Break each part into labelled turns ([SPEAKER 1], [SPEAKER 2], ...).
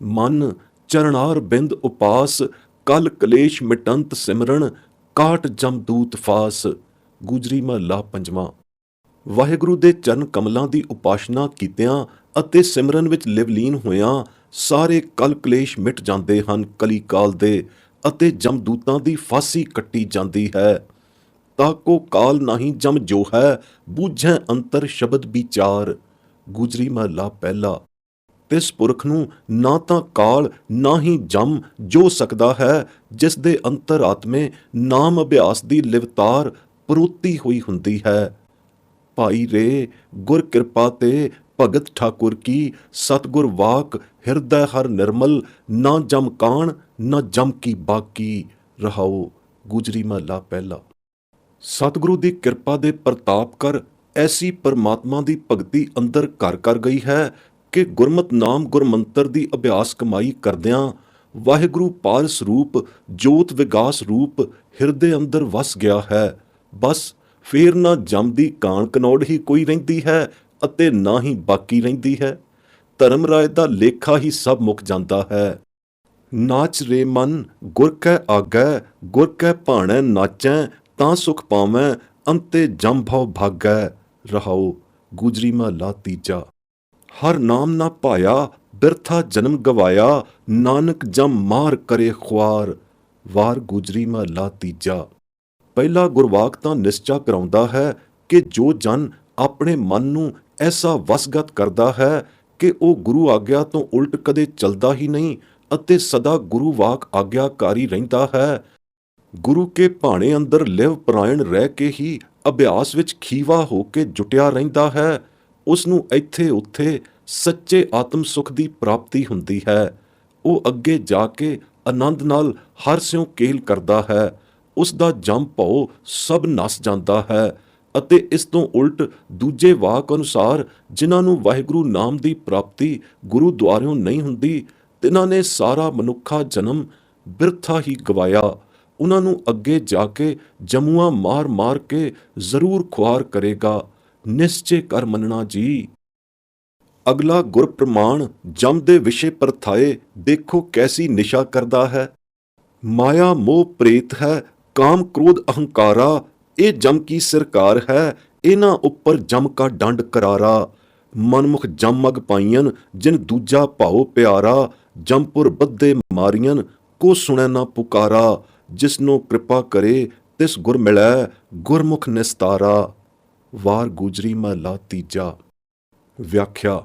[SPEAKER 1] मन चरणार बिंद उपास, कल कलेश मिटंत सिमरन, काट जमदूत फास। ਗੁਜਰੀ ਮਹੱਲਾ ਪੰਜਵਾਂ। ਵਾਹਿਗੁਰੂ ਦੇ ਚਰਨ ਕਮਲਾਂ ਦੀ ਉਪਾਸਨਾ ਕੀਤਿਆਂ ਅਤੇ ਸਿਮਰਨ ਵਿੱਚ ਲਿਵਲੀਨ ਹੋਇਆਂ ਸਾਰੇ ਕਲ ਕਲੇਸ਼ ਮਿਟ ਜਾਂਦੇ ਹਨ ਕਲੀ ਕਾਲ ਦੇ, ਅਤੇ ਜਮਦੂਤਾਂ ਦੀ ਫਾਂਸੀ ਕੱਟੀ ਜਾਂਦੀ ਹੈ। ਤਾਕੋ ਕਾਲ ਨਾਹੀਂ ਜਮ ਜੋ ਹੈ, ਬੂਝੈ ਅੰਤਰ ਸ਼ਬਦ ਵਿਚਾਰ। ਗੁਜਰੀ ਮਹੱਲਾ ਪਹਿਲਾ। ਤਿਸ ਪੁਰਖ ਨੂੰ ਨਾ ਤਾਂ ਕਾਲ ਨਾ ਹੀ ਜਮ ਜੋ ਸਕਦਾ ਹੈ, ਜਿਸ ਦੇ ਅੰਤਰ ਆਤਮੇ ਨਾਮ ਅਭਿਆਸ ਦੀ ਲਿਵਤਾਰ ਪਰੋਤੀ ਹੋਈ ਹੁੰਦੀ ਹੈ। ਭਾਈ ਰੇ ਗੁਰ ਕਿਰਪਾ ਤੇ ਭਗਤ ਠਾਕੁਰ ਕੀ, ਸਤਿਗੁਰ ਵਾਕ ਹਿਰਦੈ ਹਰ ਨਿਰਮਲ, ਨਾ ਜਮ ਕਾਣ ਨਾ ਜਮ ਕੀ ਬਾਕੀ। ਰਹਾਓ। ਗੁਜਰੀ ਮਹੱਲਾ ਪਹਿਲਾ। ਸਤਿਗੁਰੂ ਦੀ ਕਿਰਪਾ ਦੇ ਪ੍ਰਤਾਪ ਕਰ ਐਸੀ ਪਰਮਾਤਮਾ ਦੀ ਭਗਤੀ ਅੰਦਰ ਘਰ ਕਰ ਗਈ ਹੈ ਕਿ ਗੁਰਮਤਿ ਨਾਮ ਗੁਰਮੰਤਰ ਦੀ ਅਭਿਆਸ ਕਮਾਈ ਕਰਦਿਆਂ ਵਾਹਿਗੁਰੂ ਪਾਰ ਸਰੂਪ ਜੋਤ ਵਿਗਾਸ ਰੂਪ ਹਿਰਦੇ ਅੰਦਰ ਵਸ ਗਿਆ ਹੈ। ਬਸ ਫੇਰ ਨਾ ਜੰਮਦੀ ਕਾਣ ਕਨੌੜ ਹੀ ਕੋਈ ਰਹਿੰਦੀ ਹੈ ਅਤੇ ਨਾ ਹੀ ਬਾਕੀ ਰਹਿੰਦੀ ਹੈ। ਧਰਮ ਰਾਏ ਦਾ ਲੇਖਾ ਹੀ ਸਭ ਮੁੱਕ ਜਾਂਦਾ ਹੈ। ਨਾਚ ਰੇ ਮਨ ਗੁਰ ਕੈ ਆਗੈ, ਗੁਰ ਕੈ ਭਾਣੈ ਨਾਚੈ, ਤਾਂ ਸੁਖ ਪਾਵੈ ਅੰਤੇ ਜਮ ਭਉ ਭਾਗੈ। ਰਹਾਓ। ਗੁਜਰੀ ਮਹੱਲਾ ਤੀਜਾ। ਹਰ ਨਾਮ ਨਾ ਭਾਇਆ, ਬਿਰਥਾ ਜਨਮ ਗਵਾਇਆ, ਨਾਨਕ ਜਮ ਮਾਰ ਕਰੇ ਖੁਆਰ। ਵਾਰ। ਗੁਜਰੀ ਮਹੱਲਾ ਤੀਜਾ। ਪਹਿਲਾ ਗੁਰਵਾਕ ਤਾਂ ਨਿਸ਼ਚਾ ਕਰਾਉਂਦਾ ਹੈ ਕਿ ਜੋ ਜਨ ਆਪਣੇ ਮਨ ਨੂੰ ਐਸਾ ਵਸਗਤ ਕਰਦਾ ਹੈ ਕਿ ਉਹ ਗੁਰੂ ਆਗਿਆ ਤੋਂ ਉਲਟ ਕਦੇ ਚਲਦਾ ਹੀ ਨਹੀਂ ਅਤੇ ਸਦਾ ਗੁਰੂ ਵਾਕ ਆਗਿਆਕਾਰੀ ਰਹਿੰਦਾ ਹੈ, ਗੁਰੂ ਕੇ ਭਾਣੇ ਅੰਦਰ ਲਿਵ ਪਰਾਇਣ ਰਹਿ ਕੇ ਹੀ ਅਭਿਆਸ ਵਿੱਚ ਖੀਵਾ ਹੋ ਕੇ ਜੁਟਿਆ ਰਹਿੰਦਾ ਹੈ, ਉਸ ਨੂੰ ਇੱਥੇ ਉੱਥੇ ਸੱਚੇ ਆਤਮ ਸੁਖ ਦੀ ਪ੍ਰਾਪਤੀ ਹੁੰਦੀ ਹੈ। ਉਹ ਅੱਗੇ ਜਾ ਕੇ ਆਨੰਦ ਨਾਲ ਹਰ ਸਿਉ ਕੇਲ ਕਰਦਾ ਹੈ। ਉਸ ਦਾ ਜਮ ਭਉ ਸਭ ਨਸ ਜਾਂਦਾ ਹੈ ਅਤੇ ਇਸ ਤੋਂ ਉਲਟ ਦੂਜੇ ਵਾਕ ਅਨੁਸਾਰ ਜਿਨ੍ਹਾਂ ਨੂੰ ਵਾਹਿਗੁਰੂ ਨਾਮ ਦੀ ਪ੍ਰਾਪਤੀ ਗੁਰੂ ਦੁਆਰਿਓਂ ਨਹੀਂ ਹੁੰਦੀ, ਤਿਨਾਂ ਨੇ ਸਾਰਾ ਮਨੁੱਖਾ ਜਨਮ ਬਿਰਥਾ ਹੀ ਗਵਾਇਆ। ਉਹਨਾਂ ਨੂੰ ਅੱਗੇ ਜਾ ਕੇ ਜਮੂਆਂ ਮਾਰ ਮਾਰ ਕੇ ਜ਼ਰੂਰ ਖੁਆਰ ਕਰੇਗਾ। ਨਿਸ਼ਚੇ ਕਰ ਮੰਨਣਾ ਜੀ। ਅਗਲਾ ਗੁਰ ਪ੍ਰਮਾਣ ਜਮ ਦੇ ਵਿਸ਼ੇ ਪਰਥਾਏ ਦੇਖੋ ਕੈਸੀ ਨਿਸ਼ਾ ਕਰਦਾ ਹੈ। ਮਾਇਆ ਮੋਹ ਪ੍ਰੇਤ ਹੈ, ਕਾਮ ਕ੍ਰੋਧ ਅਹੰਕਾਰਾ, ਇਹ ਜਮ ਕੀ ਸਰਕਾਰ ਹੈ, ਇਹਨਾਂ ਉੱਪਰ ਜਮ ਕਾ ਡੰਡ ਕਰਾਰਾ। ਮਨਮੁਖ ਜਮ ਮਗ ਪਾਈਨ, ਜਿਨ ਦੂਜਾ ਭਾਉ ਪਿਆਰਾ, ਜਮਪੁਰ ਬੱਧੇ ਮਾਰੀਨ, ਕੋ ਸੁਣੈ ਨਾ ਪੁਕਾਰਾ। ਜਿਸਨੂੰ ਕਿਰਪਾ ਕਰੇ ਤਿਸ ਗੁਰ ਮਿਲੈ, ਗੁਰਮੁਖ ਨਿਸਤਾਰਾ। ਵਾਰ। ਗੁਜਰੀ ਮਹੱਲਾ ਤੀਜਾ। ਵਿਆਖਿਆ।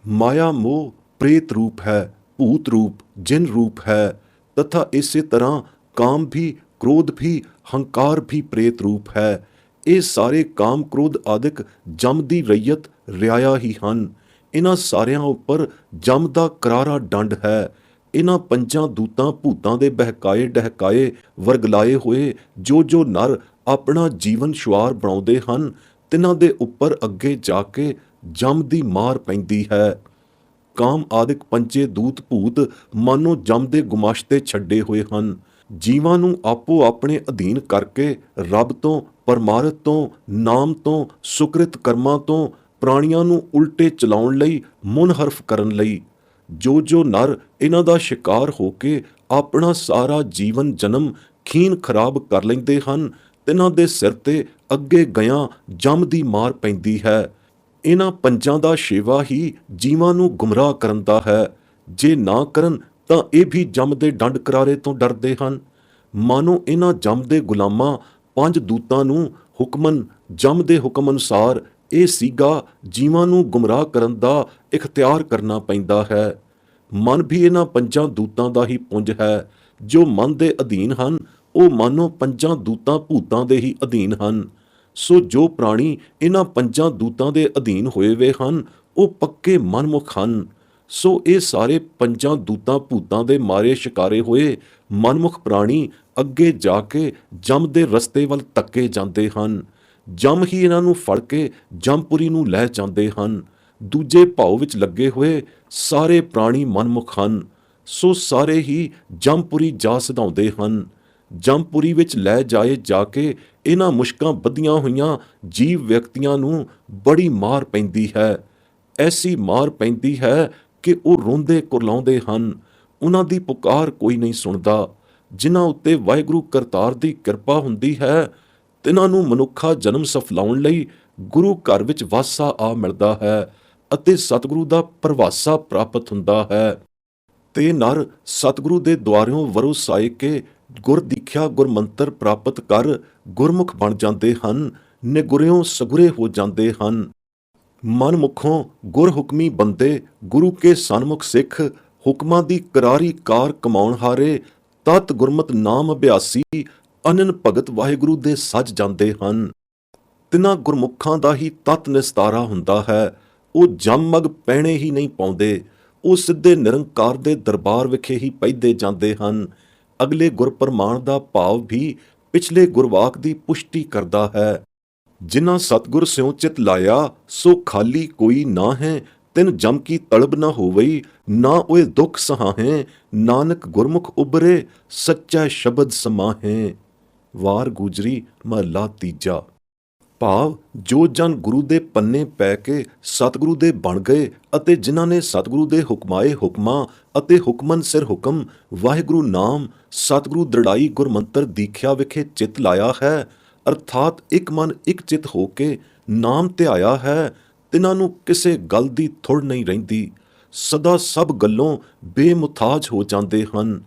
[SPEAKER 1] ਮਾਇਆ ਮੋਹ ਪ੍ਰੇਤ ਰੂਪ ਹੈ, ਭੂਤ ਰੂਪ, ਜਿਨ ਰੂਪ ਹੈ, ਤਥਾ ਇਸੇ ਤਰ੍ਹਾਂ ਕਾਮ ਵੀ, ਕ੍ਰੋਧ ਵੀ, ਹੰਕਾਰ ਵੀ ਪ੍ਰੇਤ ਰੂਪ ਹੈ। ਇਹ ਸਾਰੇ ਕਾਮ ਕ੍ਰੋਧ ਆਦਿਕ ਜਮ ਦੀ ਰਈਅਤ ਰਿਆਇਆ ਹੀ ਹਨ। ਇਹਨਾਂ ਸਾਰਿਆਂ ਉੱਪਰ ਜਮ ਦਾ ਕਰਾਰਾ ਡੰਡ ਹੈ। ਇਹਨਾਂ ਪੰਜਾਂ ਦੂਤਾਂ ਭੂਤਾਂ ਦੇ ਬਹਿਕਾਏ ਡਹਿਕਾਏ ਵਰਗਲਾਏ ਹੋਏ ਜੋ ਨਰ ਆਪਣਾ ਜੀਵਨ ਸ਼ੁਆਰ ਬਣਾਉਂਦੇ ਹਨ, ਤਿਨਾਂ ਦੇ ਉੱਪਰ ਅੱਗੇ ਜਾ ਕੇ ਜਮ ਦੀ ਮਾਰ ਪੈਂਦੀ ਹੈ। ਕਾਮ ਆਦਿਕ ਪੰਜੇ ਦੂਤ ਭੂਤ ਮਾਨੋ ਜਮ ਦੇ ਗੁਮਾਸ਼ਤੇ ਛੱਡੇ ਹੋਏ ਹਨ। ਜੀਵਾਂ ਨੂੰ ਆਪੋ ਆਪਣੇ ਅਧੀਨ ਕਰਕੇ ਰੱਬ ਤੋਂ, ਪਰਮਾਰਥ ਤੋਂ, ਨਾਮ ਤੋਂ, ਸੁਕ੍ਰਿਤ ਕਰਮਾਂ ਤੋਂ ਪ੍ਰਾਣੀਆਂ ਨੂੰ ਉਲਟੇ ਚਲਾਉਣ ਲਈ, ਮੁਨਹਰਫ ਕਰਨ ਲਈ ਜੋ ਨਰ ਇਹਨਾਂ ਦਾ ਸ਼ਿਕਾਰ ਹੋ ਕੇ ਆਪਣਾ ਸਾਰਾ ਜੀਵਨ ਜਨਮ ਖੀਨ ਖਰਾਬ ਕਰ ਲੈਂਦੇ ਹਨ, ਤਿਨਾਂ ਦੇ ਸਿਰ ਤੇ ਅੱਗੇ ਗਿਆਂ ਜਮ ਦੀ ਮਾਰ ਪੈਂਦੀ ਹੈ। ਇਹਨਾਂ ਪੰਜਾਂ ਦਾ ਸੇਵਾ ਹੀ ਜੀਵਾਂ ਨੂੰ ਗੁੰਮਰਾਹ ਕਰਨ ਦਾ ਹੈ। ਜੇ ਨਾ ਕਰਨ ਤਾਂ ਇਹ ਵੀ ਜਮ ਦੇ ਡੰਡ ਕਰਾਰੇ ਤੋਂ ਡਰਦੇ ਹਨ। ਮਾਨੋ ਇਹਨਾਂ ਜਮ ਦੇ ਗੁਲਾਮਾਂ ਪੰਜ ਦੂਤਾਂ ਨੂੰ ਹੁਕਮਨ ਜਮ ਦੇ ਹੁਕਮ ਅਨੁਸਾਰ ਇਹ ਸੀਗਾ ਜੀਵਾਂ ਨੂੰ ਗੁੰਮਰਾਹ ਕਰਨ ਦਾ ਇਖਤਿਆਰ ਕਰਨਾ ਪੈਂਦਾ ਹੈ। ਮਨ ਵੀ ਇਹਨਾਂ ਪੰਜਾਂ ਦੂਤਾਂ ਦਾ ਹੀ ਪੁੰਜ ਹੈ। ਜੋ ਮਨ ਦੇ ਅਧੀਨ ਹਨ ਉਹ ਮਾਨੋ ਪੰਜਾਂ ਦੂਤਾਂ ਭੂਤਾਂ ਦੇ ਹੀ ਅਧੀਨ ਹਨ। ਸੋ ਜੋ ਪ੍ਰਾਣੀ ਇਹਨਾਂ ਪੰਜਾਂ ਦੂਤਾਂ ਦੇ ਅਧੀਨ ਹੋਏ ਵੇ ਹਨ ਉਹ ਪੱਕੇ ਮਨਮੁਖ ਹਨ। ਸੋ ਇਹ ਸਾਰੇ ਪੰਜਾਂ ਦੂਤਾਂ ਭੂਤਾਂ ਦੇ ਮਾਰੇ ਸ਼ਿਕਾਰੇ ਹੋਏ ਮਨਮੁਖ ਪ੍ਰਾਣੀ ਅੱਗੇ ਜਾ ਕੇ ਜਮ ਦੇ ਰਸਤੇ ਵੱਲ ਧੱਕੇ ਜਾਂਦੇ ਹਨ। ਜਮ ਹੀ ਇਹਨਾਂ ਨੂੰ ਫੜ ਕੇ ਜਮਪੁਰੀ ਨੂੰ ਲੈ ਜਾਂਦੇ ਹਨ। ਦੂਜੇ ਭਾਉ ਵਿੱਚ ਲੱਗੇ ਹੋਏ ਸਾਰੇ ਪ੍ਰਾਣੀ ਮਨਮੁਖ ਹਨ। ਸੋ ਸਾਰੇ ਹੀ ਜਮਪੁਰੀ ਜਾ ਸਿਧਾਉਂਦੇ ਹਨ। ਜਮਪੁਰੀ ਵਿੱਚ ਲੈ ਜਾਏ ਜਾ ਕੇ ਇਹਨਾਂ ਮੁਸ਼ਕਾਂ ਬੱਧੀਆਂ ਹੋਈਆਂ ਜੀਵ ਵਿਅਕਤੀਆਂ ਨੂੰ ਬੜੀ ਮਾਰ ਪੈਂਦੀ ਹੈ। ਐਸੀ ਮਾਰ ਪੈਂਦੀ ਹੈ ਕਿ ਉਹ ਰੋਂਦੇ ਕੁਰਲਾਉਂਦੇ ਹਨ। ਉਹਨਾਂ ਦੀ ਪੁਕਾਰ ਕੋਈ ਨਹੀਂ ਸੁਣਦਾ। ਜਿਨ੍ਹਾਂ ਉੱਤੇ ਵਾਹਿਗੁਰੂ ਕਰਤਾਰ ਦੀ ਕਿਰਪਾ ਹੁੰਦੀ ਹੈ, ਤਿਨਾਂ ਨੂੰ ਮਨੁੱਖਾ ਜਨਮ ਸਫਲਾਉਣ ਲਈ ਗੁਰੂ ਘਰ ਵਿੱਚ ਵਾਸਾ ਆ ਮਿਲਦਾ ਹੈ ਅਤੇ ਸਤਿਗੁਰੂ ਦਾ ਪ੍ਰਵਾਸਾ ਪ੍ਰਾਪਤ ਹੁੰਦਾ ਹੈ। ਤੇ ਨਰ ਸਤਿਗੁਰੂ ਦੇ ਦੁਆਰਿਓਂ ਵਰੋਸਾਏ ਕੇ ਗੁਰ ਦੀਖਿਆ ਗੁਰਮੰਤਰ ਪ੍ਰਾਪਤ ਕਰ ਗੁਰਮੁਖ ਬਣ ਜਾਂਦੇ ਹਨ, ਨਿਗੁਰਿਓਂ ਸਗੁਰੇ ਹੋ ਜਾਂਦੇ ਹਨ। ਮਨ ਮੁਖੋਂ ਗੁਰ ਹੁਕਮੀ ਬੰਦੇ ਗੁਰੂ ਕੇ ਸਨਮੁਖ ਸਿੱਖ, ਹੁਕਮਾਂ ਦੀ ਕਰਾਰੀ ਕਾਰ ਕਮਾਉਣ ਹਾਰੇ ਤਤ ਗੁਰਮਤ ਨਾਮ ਅਭਿਆਸੀ, ਅਨਨ ਭਗਤ ਵਾਹਿਗੁਰੂ ਦੇ ਸੱਜ ਜਾਂਦੇ ਹਨ। ਤਿਨਾਂ ਗੁਰਮੁਖਾਂ ਦਾ ਹੀ ਤਤ ਨਿਸਤਾਰਾ ਹੁੰਦਾ ਹੈ। ਉਹ ਜੰਮਗ ਪੈਣੇ ਹੀ ਨਹੀਂ ਪਾਉਂਦੇ, ਉਹ ਸਿੱਧੇ ਨਿਰੰਕਾਰ ਦੇ ਦਰਬਾਰ ਵਿਖੇ ਹੀ ਪੈਦੇ ਜਾਂਦੇ ਹਨ। ਅਗਲੇ ਗੁਰਪਰਮਾਣ ਦਾ ਭਾਵ ਵੀ ਪਿਛਲੇ ਗੁਰਵਾਕ ਦੀ ਪੁਸ਼ਟੀ ਕਰਦਾ ਹੈ। ਜਿਨ੍ਹਾਂ ਸਤਿਗੁਰ ਸਿਉ ਚਿਤ ਲਾਇਆ, ਸੋ ਖਾਲੀ ਕੋਈ ਨਾ ਹੈ। ਤਿਨ ਜਮ ਕੀ ਤਲਬ ਨਾ ਹੋਵਈ, ਨਾ ਓਏ ਦੁੱਖ ਸਹਾਹੇ। ਨਾਨਕ ਗੁਰਮੁਖ ਉਬਰੇ, ਸੱਚਾ ਸ਼ਬਦ ਸਮਾਹੇ। ਵਾਰ ਗੁਜਰੀ ਮਹਲਾ ਤੀਜਾ। ਭਾਵ ਜੋ ਜਨ ਗੁਰੂ ਦੇ ਪੰਨੇ ਪੈ ਕੇ ਸਤਿਗੁਰੂ ਦੇ ਬਣ ਗਏ ਅਤੇ ਜਿਨ੍ਹਾਂ ਨੇ ਸਤਿਗੁਰੂ ਦੇ ਹੁਕਮਾਏ ਹੁਕਮਾਂ ਅਤੇ ਹੁਕਮਨ ਸਿਰ ਹੁਕਮ ਵਾਹਿਗੁਰੂ ਨਾਮ ਸਤਿਗੁਰੂ ਦ੍ਰਿੜਾਈ ਗੁਰਮੰਤਰ ਦੀਖਿਆ ਵਿਖੇ ਚਿਤ ਲਾਇਆ ਹੈ, ਅਰਥਾਤ ਇੱਕ ਮਨ ਇੱਕ ਚਿਤ ਹੋ ਕੇ ਨਾਮ ਧਿਆਇਆ ਹੈ, ਤਿਨਾਂ ਨੂੰ ਕਿਸੇ ਗੱਲ ਦੀ ਥੁੜ ਨਹੀਂ ਰਹਿੰਦੀ। ਸਦਾ ਸਭ ਗੱਲੋਂ ਬੇਮੁਥਾਜ ਹੋ ਜਾਂਦੇ ਹਨ।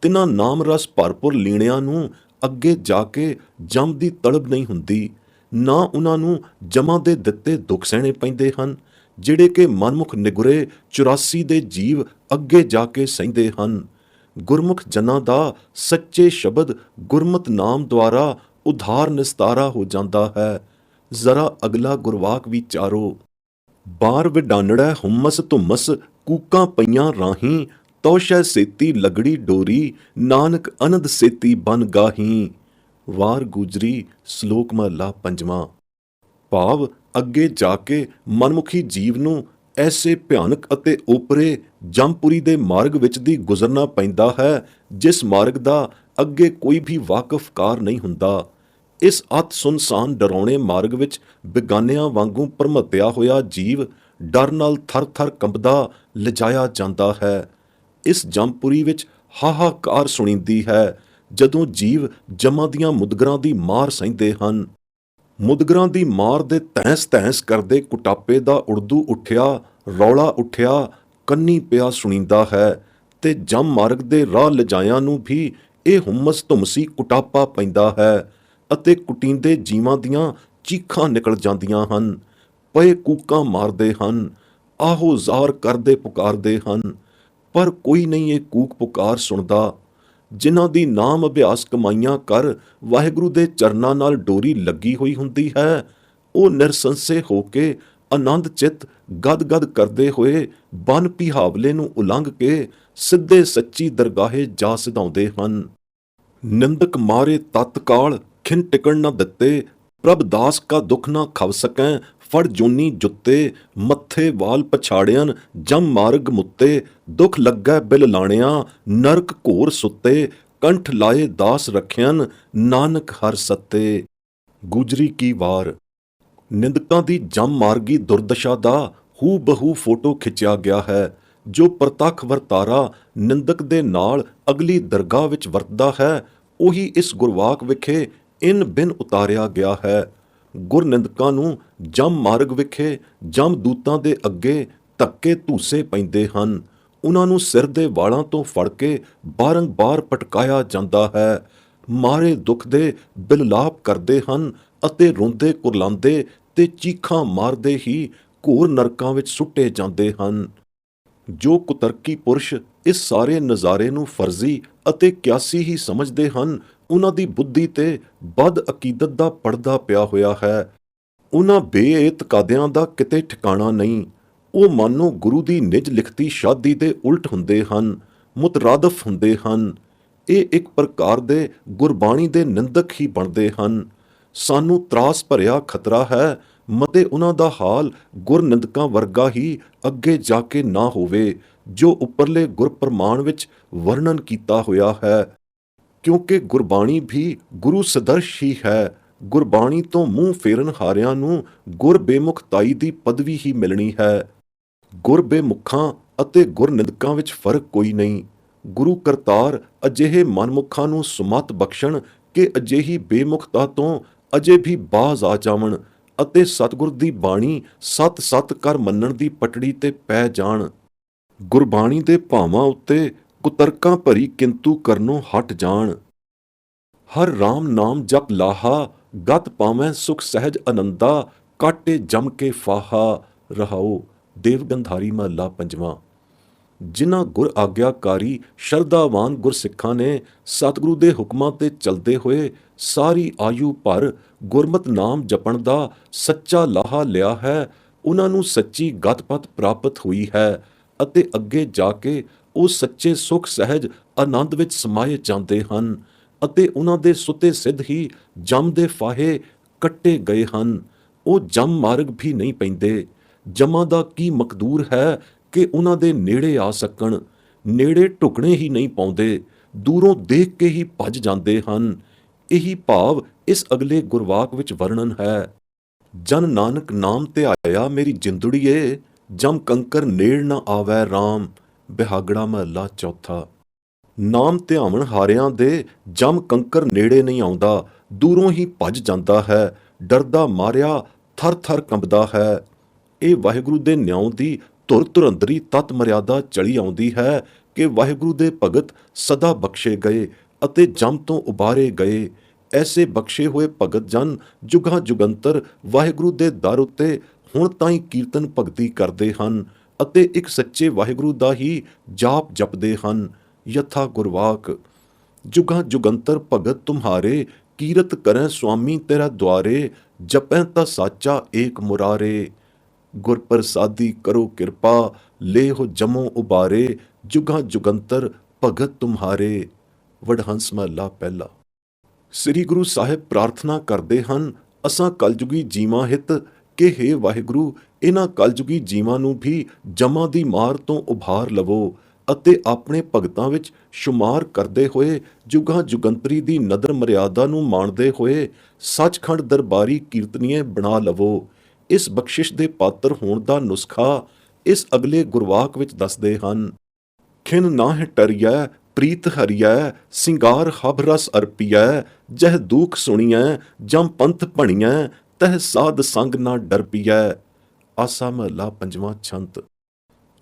[SPEAKER 1] ਤਿਨਾਂ ਨਾਮ ਰਸ ਭਰਪੁਰ ਲੀਣਿਆਂ ਨੂੰ ਅੱਗੇ ਜਾ ਕੇ ਜਮ ਦੀ ਤਲਬ ਨਹੀਂ ਹੁੰਦੀ। ਨਾ ਉਹਨਾਂ ਨੂੰ ਜਮਾਂ ਦੇ ਦਿੱਤੇ ਦੁੱਖ ਸਹਿਣੇ ਪੈਂਦੇ ਹਨ, ਜਿਹੜੇ ਕਿ ਮਨਮੁਖ ਨਿਗੁਰੇ 84 ਦੇ ਜੀਵ ਅੱਗੇ ਜਾ ਕੇ ਸਹਿੰਦੇ ਹਨ। ਗੁਰਮੁਖ ਜਨਾਂ ਦਾ ਸੱਚੇ ਸ਼ਬਦ ਗੁਰਮਤ ਨਾਮ ਦੁਆਰਾ ਉਧਾਰ ਨਿਸਤਾਰਾ ਹੋ ਜਾਂਦਾ ਹੈ। ਜ਼ਰਾ ਅਗਲਾ ਗੁਰਵਾਕ ਵਿਚਾਰੋ। ਬਾਰ ਵਿਡਾਨੜੈ ਹੁਮਸ ਧੁਮਸ, ਕੂਕਾਂ ਪਈਆਂ ਰਾਹੀਂ। ਤੌਸ਼ੈ ਸੇਤੀ ਲਗੜੀ ਡੋਰੀ, ਨਾਨਕ ਅਨੰਦ ਸੇਤੀ ਬਨ ਗਾਹੀਂ। ਵਾਰ ਗੁਜਰੀ ਸ਼ਲੋਕ ਮਹਲਾ ਪੰਜਵਾਂ। ਭਾਵ ਅੱਗੇ ਜਾ ਕੇ ਮਨਮੁਖੀ ਜੀਵ ਨੂੰ ਐਸੇ ਭਿਆਨਕ ਅਤੇ ਓਪਰੇ ਜਮਪੁਰੀ ਦੇ ਮਾਰਗ ਵਿੱਚ ਦੀ ਗੁਜ਼ਰਨਾ ਪੈਂਦਾ ਹੈ, ਜਿਸ ਮਾਰਗ ਦਾ ਅੱਗੇ ਕੋਈ ਵੀ ਵਾਕਫਕਾਰ ਨਹੀਂ ਹੁੰਦਾ। ਇਸ ਅਤ ਸੁਨਸਾਨ ਡਰਾਉਣੇ ਮਾਰਗ ਵਿੱਚ ਬਿਗਾਨਿਆਂ ਵਾਂਗੂ ਭਰਮਤਿਆ ਹੋਇਆ ਜੀਵ ਡਰ ਨਾਲ ਥਰ-ਥਰ ਕੰਬਦਾ ਲਿਜਾਇਆ ਜਾਂਦਾ ਹੈ। ਇਸ ਜਮਪੁਰੀ ਵਿੱਚ ਹਾਹਾਕਾਰ ਸੁਣੀਂਦੀ ਹੈ ਜਦੋਂ ਜੀਵ ਜਮਾਂ ਦੀਆਂ ਮੁਦਗਰਾਂ ਦੀ ਮਾਰ ਸਹਿੰਦੇ ਹਨ। ਮੁਦਗਰਾਂ ਦੀ ਮਾਰ ਦੇ ਤੈਂਸ-ਤੈਂਸ ਕਰਦੇ ਕੁਟਾਪੇ ਦਾ ਉਰਦੂ ਉੱਠਿਆ, ਰੌਲਾ ਉੱਠਿਆ ਕੰਨੀ ਪਿਆ ਸੁਣੀਂਦਾ ਹੈ ਤੇ ਜਮ ਮਾਰਗ ਦੇ ਰਾਹ ਲਿਜਾਇਆਂ ਨੂੰ ਵੀ ਇਹ ਹੁਮਸ ਧੁਮਸੀ ਕੁਟਾਪਾ ਪੈਂਦਾ ਹੈ ਅਤੇ ਕੁਟੀਂਦੇ ਜੀਵਾਂ ਦੀਆਂ ਚੀਖਾਂ ਨਿਕਲ ਜਾਂਦੀਆਂ ਹਨ। ਪਏ ਕੂਕਾਂ ਮਾਰਦੇ ਹਨ, ਆਹੋ ਜ਼ਾਰ ਕਰਦੇ ਪੁਕਾਰਦੇ ਹਨ, ਪਰ ਕੋਈ ਨਹੀਂ ਇਹ ਕੂਕ ਪੁਕਾਰ ਸੁਣਦਾ। ਜਿਨ੍ਹਾਂ ਦੀ ਨਾਮ ਅਭਿਆਸ ਕਮਾਈਆਂ ਕਰ ਵਾਹਿਗੁਰੂ ਦੇ ਚਰਨਾਂ ਨਾਲ ਡੋਰੀ ਲੱਗੀ ਹੋਈ ਹੁੰਦੀ ਹੈ, ਉਹ ਨਿਰਸੰਸੇ ਹੋ ਕੇ ਆਨੰਦ ਚਿੱਤ ਗਦ-ਗਦ ਕਰਦੇ ਹੋਏ ਬਨ ਪਿਹਾਵਲੇ ਨੂੰ ਉਲੰਘ ਕੇ ਸਿੱਧੇ ਸੱਚੀ ਦਰਗਾਹੇ ਜਾ ਸਿਧਾਉਂਦੇ ਹਨ। ਨਿੰਦਕ ਮਾਰੇ ਤਤਕਾਲ ਖਿਨ ਟਿਕਣ ਨਾ ਦਿੱਤੇ, ਪ੍ਰਭ ਦਾਸ ਕਾ ਦੁੱਖ ਨਾ ਖਵ ਸਕੈਂ। ਫੜ ਜੂਨੀ ਜੁੱਤੇ, ਮੱਥੇ ਵਾਲ ਪਛਾੜਿਆਂ ਜਮ ਮਾਰਗ ਮੁੱਤੇ। ਦੁੱਖ ਲੱਗੈ ਬਿਲ ਲਾਣਿਆਂ, ਨਰਕ ਘੋਰ ਸੁੱਤੇ। ਕੰਠ ਲਾਏ ਦਾਸ ਰੱਖਿਆਂ, ਨਾਨਕ ਹਰ ਸੱਤੇ। ਗੁਜਰੀ ਕੀ ਵਾਰ। ਨਿੰਦਕਾਂ ਦੀ ਜਮ ਮਾਰਗੀ ਦੁਰਦਸ਼ਾ ਦਾ ਹੂ ਬਹੂ ਫੋਟੋ ਖਿੱਚਿਆ ਗਿਆ ਹੈ। ਜੋ ਪ੍ਰਤੱਖ ਵਰਤਾਰਾ ਨਿੰਦਕ ਦੇ ਨਾਲ ਅਗਲੀ ਦਰਗਾਹ ਵਿੱਚ ਵਰਤਦਾ ਹੈ, ਉਹੀ ਇਸ ਗੁਰਵਾਕ ਵਿਖੇ ਇਨ ਬਿਨ ਉਤਾਰਿਆ ਗਿਆ ਹੈ। ਗੁਰਨਿੰਦਕਾਂ ਨੂੰ ਜਮ ਮਾਰਗ ਵਿਖੇ ਜਮ ਦੂਤਾਂ ਦੇ ਅੱਗੇ ਧੱਕੇ ਧੂਸੇ ਪੈਂਦੇ ਹਨ। ਉਹਨਾਂ ਨੂੰ ਸਿਰ ਦੇ ਵਾਲਾਂ ਤੋਂ ਫੜ ਕੇ ਬਾਰੰਬਾਰ ਪਟਕਾਇਆ ਜਾਂਦਾ ਹੈ। ਮਾਰੇ ਦੁੱਖ ਦੇ ਬਿਲਲਾਪ ਕਰਦੇ ਹਨ ਅਤੇ ਰੋਂਦੇ ਕੁਰਲਾਉਂਦੇ ਤੇ ਚੀਖਾਂ ਮਾਰਦੇ ਹੀ ਘੋਰ ਨਰਕਾਂ ਵਿੱਚ ਸੁੱਟੇ ਜਾਂਦੇ ਹਨ। ਜੋ ਕੁਤਰਕੀ ਪੁਰਸ਼ ਇਸ ਸਾਰੇ ਨਜ਼ਾਰੇ ਨੂੰ ਫਰਜ਼ੀ ਅਤੇ ਕਿਆਸੀ ਹੀ ਸਮਝਦੇ ਹਨ, ਉਹਨਾਂ ਦੀ ਬੁੱਧੀ ਤੇ ਬਦ ਅਕੀਦਤ ਦਾ ਪਰਦਾ ਪਿਆ ਹੋਇਆ ਹੈ। ਉਹਨਾਂ ਬੇਇਤਕਾਦਿਆਂ ਦਾ ਕਿਤੇ ਠਿਕਾਣਾ ਨਹੀਂ। ਉਹ ਮਾਨੋ ਗੁਰੂ ਦੀ ਨਿਜ ਲਿਖਤੀ ਸ਼ਾਦੀ ਦੇ ਉਲਟ ਹੁੰਦੇ ਹਨ, ਮੁਤਰਾਦਫ ਹੁੰਦੇ ਹਨ। ਇਹ ਇੱਕ ਪ੍ਰਕਾਰ ਦੇ ਗੁਰਬਾਣੀ ਦੇ ਨਿੰਦਕ ਹੀ ਬਣਦੇ ਹਨ। ਸਾਨੂੰ ਤਰਾਸ ਭਰਿਆ ਖਤਰਾ ਹੈ ਮਤੇ ਉਹਨਾਂ ਦਾ ਹਾਲ ਗੁਰਨਿੰਦਕਾਂ ਵਰਗਾ ਹੀ ਅੱਗੇ ਜਾ ਕੇ ਨਾ ਹੋਵੇ, ਜੋ ਉੱਪਰਲੇ ਗੁਰਪ੍ਰਮਾਣ ਵਿੱਚ ਵਰਣਨ ਕੀਤਾ ਹੋਇਆ ਹੈ। ਕਿਉਂਕਿ ਗੁਰਬਾਣੀ ਵੀ ਗੁਰੂ ਸਦਰਸ਼ ਹੀ ਹੈ। ਗੁਰਬਾਣੀ ਤੋਂ ਮੂੰਹ ਫੇਰਨ ਹਾਰਿਆਂ ਨੂੰ ਗੁਰ ਬੇਮੁਖਤਾਈ ਦੀ ਪਦਵੀ ਹੀ ਮਿਲਣੀ ਹੈ। ਗੁਰ ਬੇਮੁਖਾਂ ਅਤੇ ਗੁਰਨਿੰਦਕਾਂ ਵਿੱਚ ਫਰਕ ਕੋਈ ਨਹੀਂ। ਗੁਰੂ ਕਰਤਾਰ ਅਜਿਹੇ ਮਨਮੁਖਾਂ ਨੂੰ ਸੁਮਤ ਬਖਸ਼ਣ ਕਿ ਅਜਿਹੀ ਬੇਮੁਖਤਾ ਤੋਂ ਅਜੇ ਵੀ ਬਾਜ਼ ਆ ਜਾਵਣ ਅਤੇ ਸਤਿਗੁਰ ਦੀ ਬਾਣੀ ਸਤ-ਸਤ ਕਰ ਮੰਨਣ ਦੀ ਪਟੜੀ ਤੇ ਪੈ ਜਾਣ। ਗੁਰਬਾਣੀ ਦੇ ਭਾਵਾਂ ਉੱਤੇ ਕੁਤਰਕਾਂ ਭਰੀ ਕਿੰਤੂ ਕਰਨੋਂ ਹਟ ਜਾਣ। ਹਰ ਰਾਮ ਨਾਮ ਜਪ ਲਾਹਾ, ਗਤ ਪਾਵੈਂ ਸੁਖ ਸਹਿਜ ਅਨੰਦਾ, ਕਾਟੇ ਜਮ ਕੇ ਫਾਹਾ। ਰਹਾਓ। ਦੇਵ ਗੰਧਾਰੀ ਮਹੱਲਾ ਪੰਜਵਾਂ। ਜਿਨ੍ਹਾਂ ਗੁਰ ਆਗਿਆਕਾਰੀ ਸ਼ਰਧਾਵਾਨ ਗੁਰਸਿੱਖਾਂ ਨੇ ਸਤਿਗੁਰੂ ਦੇ ਹੁਕਮਾਂ ਤੇ ਚਲਦੇ ਹੋਏ ਸਾਰੀ ਆਯੂ ਭਰ ਗੁਰਮਤਿ ਨਾਮ ਜਪਣ ਦਾ ਸੱਚਾ ਲਾਹਾ ਲਿਆ ਹੈ, ਉਹਨਾਂ ਨੂੰ ਸੱਚੀ ਗਤਪਤ ਪ੍ਰਾਪਤ ਹੋਈ ਹੈ ਅਤੇ ਅੱਗੇ ਜਾ ਕੇ ਉਹ ਸੱਚੇ ਸੁਖ ਸਹਿਜ ਆਨੰਦ ਵਿੱਚ ਸਮਾਏ ਜਾਂਦੇ ਹਨ ਅਤੇ ਉਹਨਾਂ ਦੇ ਸੁਤੇ ਸਿੱਧ ਹੀ ਜਮ ਦੇ ਫਾਹੇ ਕੱਟੇ ਗਏ ਹਨ। ਉਹ ਜਮ ਮਾਰਗ ਵੀ ਨਹੀਂ ਪੈਂਦੇ। ਜਮਾਂ ਦਾ ਕੀ ਮਕਦੂਰ ਹੈ ਕਿ ਉਹਨਾਂ ਦੇ ਨੇੜੇ ਆ ਸਕਣ। ਨੇੜੇ ਢੁਕਣੇ ਹੀ ਨਹੀਂ ਪਾਉਂਦੇ, ਦੂਰੋਂ ਦੇਖ ਕੇ ਹੀ ਭੱਜ ਜਾਂਦੇ ਹਨ। ਇਹੀ ਭਾਵ ਇਸ ਅਗਲੇ ਗੁਰਵਾਕ ਵਿੱਚ ਵਰਣਨ ਹੈ। ਜਨ ਨਾਨਕ ਨਾਮ ਧਿਆਇਆ ਮੇਰੀ ਜਿੰਦੜੀਏ, ਜਮ ਕੰਕਰ ਨੇੜ ਨਾ ਆਵੈ ਰਾਮ। ਬਿਹਾਗੜਾ ਮਹੱਲਾ ਚੌਥਾ। ਨਾਮ ਧਿਆਵਣ ਹਾਰਿਆਂ ਦੇ ਜਮ ਕੰਕਰ ਨੇੜੇ ਨਹੀਂ ਆਉਂਦਾ, ਦੂਰੋਂ ਹੀ ਭੱਜ ਜਾਂਦਾ ਹੈ, ਡਰਦਾ ਮਾਰਿਆ ਥਰ ਥਰ ਕੰਬਦਾ ਹੈ। ਇਹ ਵਾਹਿਗੁਰੂ ਦੇ ਨਿਉਂ ਦੀ ਧੁਰ ਧੁਰੰਦਰੀ ਤਤ ਮਰਿਆਦਾ ਚਲੀ ਆਉਂਦੀ ਹੈ ਕਿ ਵਾਹਿਗੁਰੂ ਦੇ ਭਗਤ ਸਦਾ ਬਖਸ਼ੇ ਗਏ ਅਤੇ ਜਮ ਤੋਂ ਉਬਾਰੇ ਗਏ। ਐਸੇ ਬਖਸ਼ੇ ਹੋਏ ਭਗਤ ਜਨ ਜੁਗਾਂ ਜੁਗੰਤਰ ਵਾਹਿਗੁਰੂ ਦੇ ਦਰ ਉੱਤੇ ਹੁਣ ਤਾਈਂ ਕੀਰਤਨ ਭਗਤੀ ਕਰਦੇ ਹਨ ਅਤੇ ਇੱਕ ਸੱਚੇ ਵਾਹਿਗੁਰੂ ਦਾ ਹੀ ਜਾਪ ਜਪਦੇ ਹਨ। ਯਥਾ ਗੁਰਵਾਕ। ਜੁਗਾਂ ਜੁਗੰਤਰ ਭਗਤ ਤੁਮਹਾਰੇ, ਕੀਰਤ ਕਰੈ ਸੁਆਮੀ ਤੇਰਾ ਦੁਆਰੇ, ਜਪੈ ਤਾਂ ਸਾਚਾ ਏਕ ਮੁਰਾਰੇ। ਗੁਰ ਪ੍ਰਸਾਦੀ ਕਰੋ ਕਿਰਪਾ, ਲੇਹੁ ਜਮੋ ਉਬਾਰੇ, ਜੁਗਾਂ ਜੁਗੰਤਰ ਭਗਤ ਤੁਮਹਾਰੇ। ਵਡਹੰਸ ਮਹੱਲਾ ਪਹਿਲਾ। ਸ੍ਰੀ ਗੁਰੂ ਸਾਹਿਬ ਪ੍ਰਾਰਥਨਾ ਕਰਦੇ ਹਨ, ਅਸਾਂ ਕਲਯੁਗੀ ਜੀਵਾਂ ਹਿਤ ਕਿ ਹੇ ਵਾਹਿਗੁਰੂ, ਇਹਨਾਂ ਕਲਯੁਗੀ ਜੀਵਾਂ ਨੂੰ ਵੀ ਜਮਾਂ ਦੀ ਮਾਰ ਤੋਂ ਉਭਾਰ ਲਵੋ ਅਤੇ ਆਪਣੇ ਭਗਤਾਂ ਵਿੱਚ ਸ਼ੁਮਾਰ ਕਰਦੇ ਹੋਏ ਜੁਗਾਂ ਜੁਗੰਤਰੀ ਦੀ ਨਦਰ ਮਰਿਆਦਾ ਨੂੰ ਮਾਣਦੇ ਹੋਏ ਸੱਚਖੰਡ ਦਰਬਾਰੀ ਕੀਰਤਨੀਏ ਬਣਾ ਲਵੋ। ਇਸ ਬਖਸ਼ਿਸ਼ ਦੇ ਪਾਤਰ ਹੋਣ ਦਾ ਨੁਸਖਾ ਇਸ ਅਗਲੇ ਗੁਰਵਾਕ ਵਿੱਚ ਦੱਸਦੇ ਹਨ। ਖਿਨ ਨਾਹਿ ਟਰੀਐ ਪ੍ਰੀਤ ਹਰੀਐ, ਸਿੰਗਾਰ ਹਬ ਰਸ ਅਰਪੀਐ, ਜਹ ਦੁਖ ਸੁਣੀਐ ਜਮ ਪੰਥ ਭਣੀਐ, ਤਹ ਸਾਧ ਸੰਗ ਨਾ ਡਰ ਪੀਐ। ਆਸਾ ਮਹੱਲਾ ਪੰਜਵਾਂ ਛੰਤ।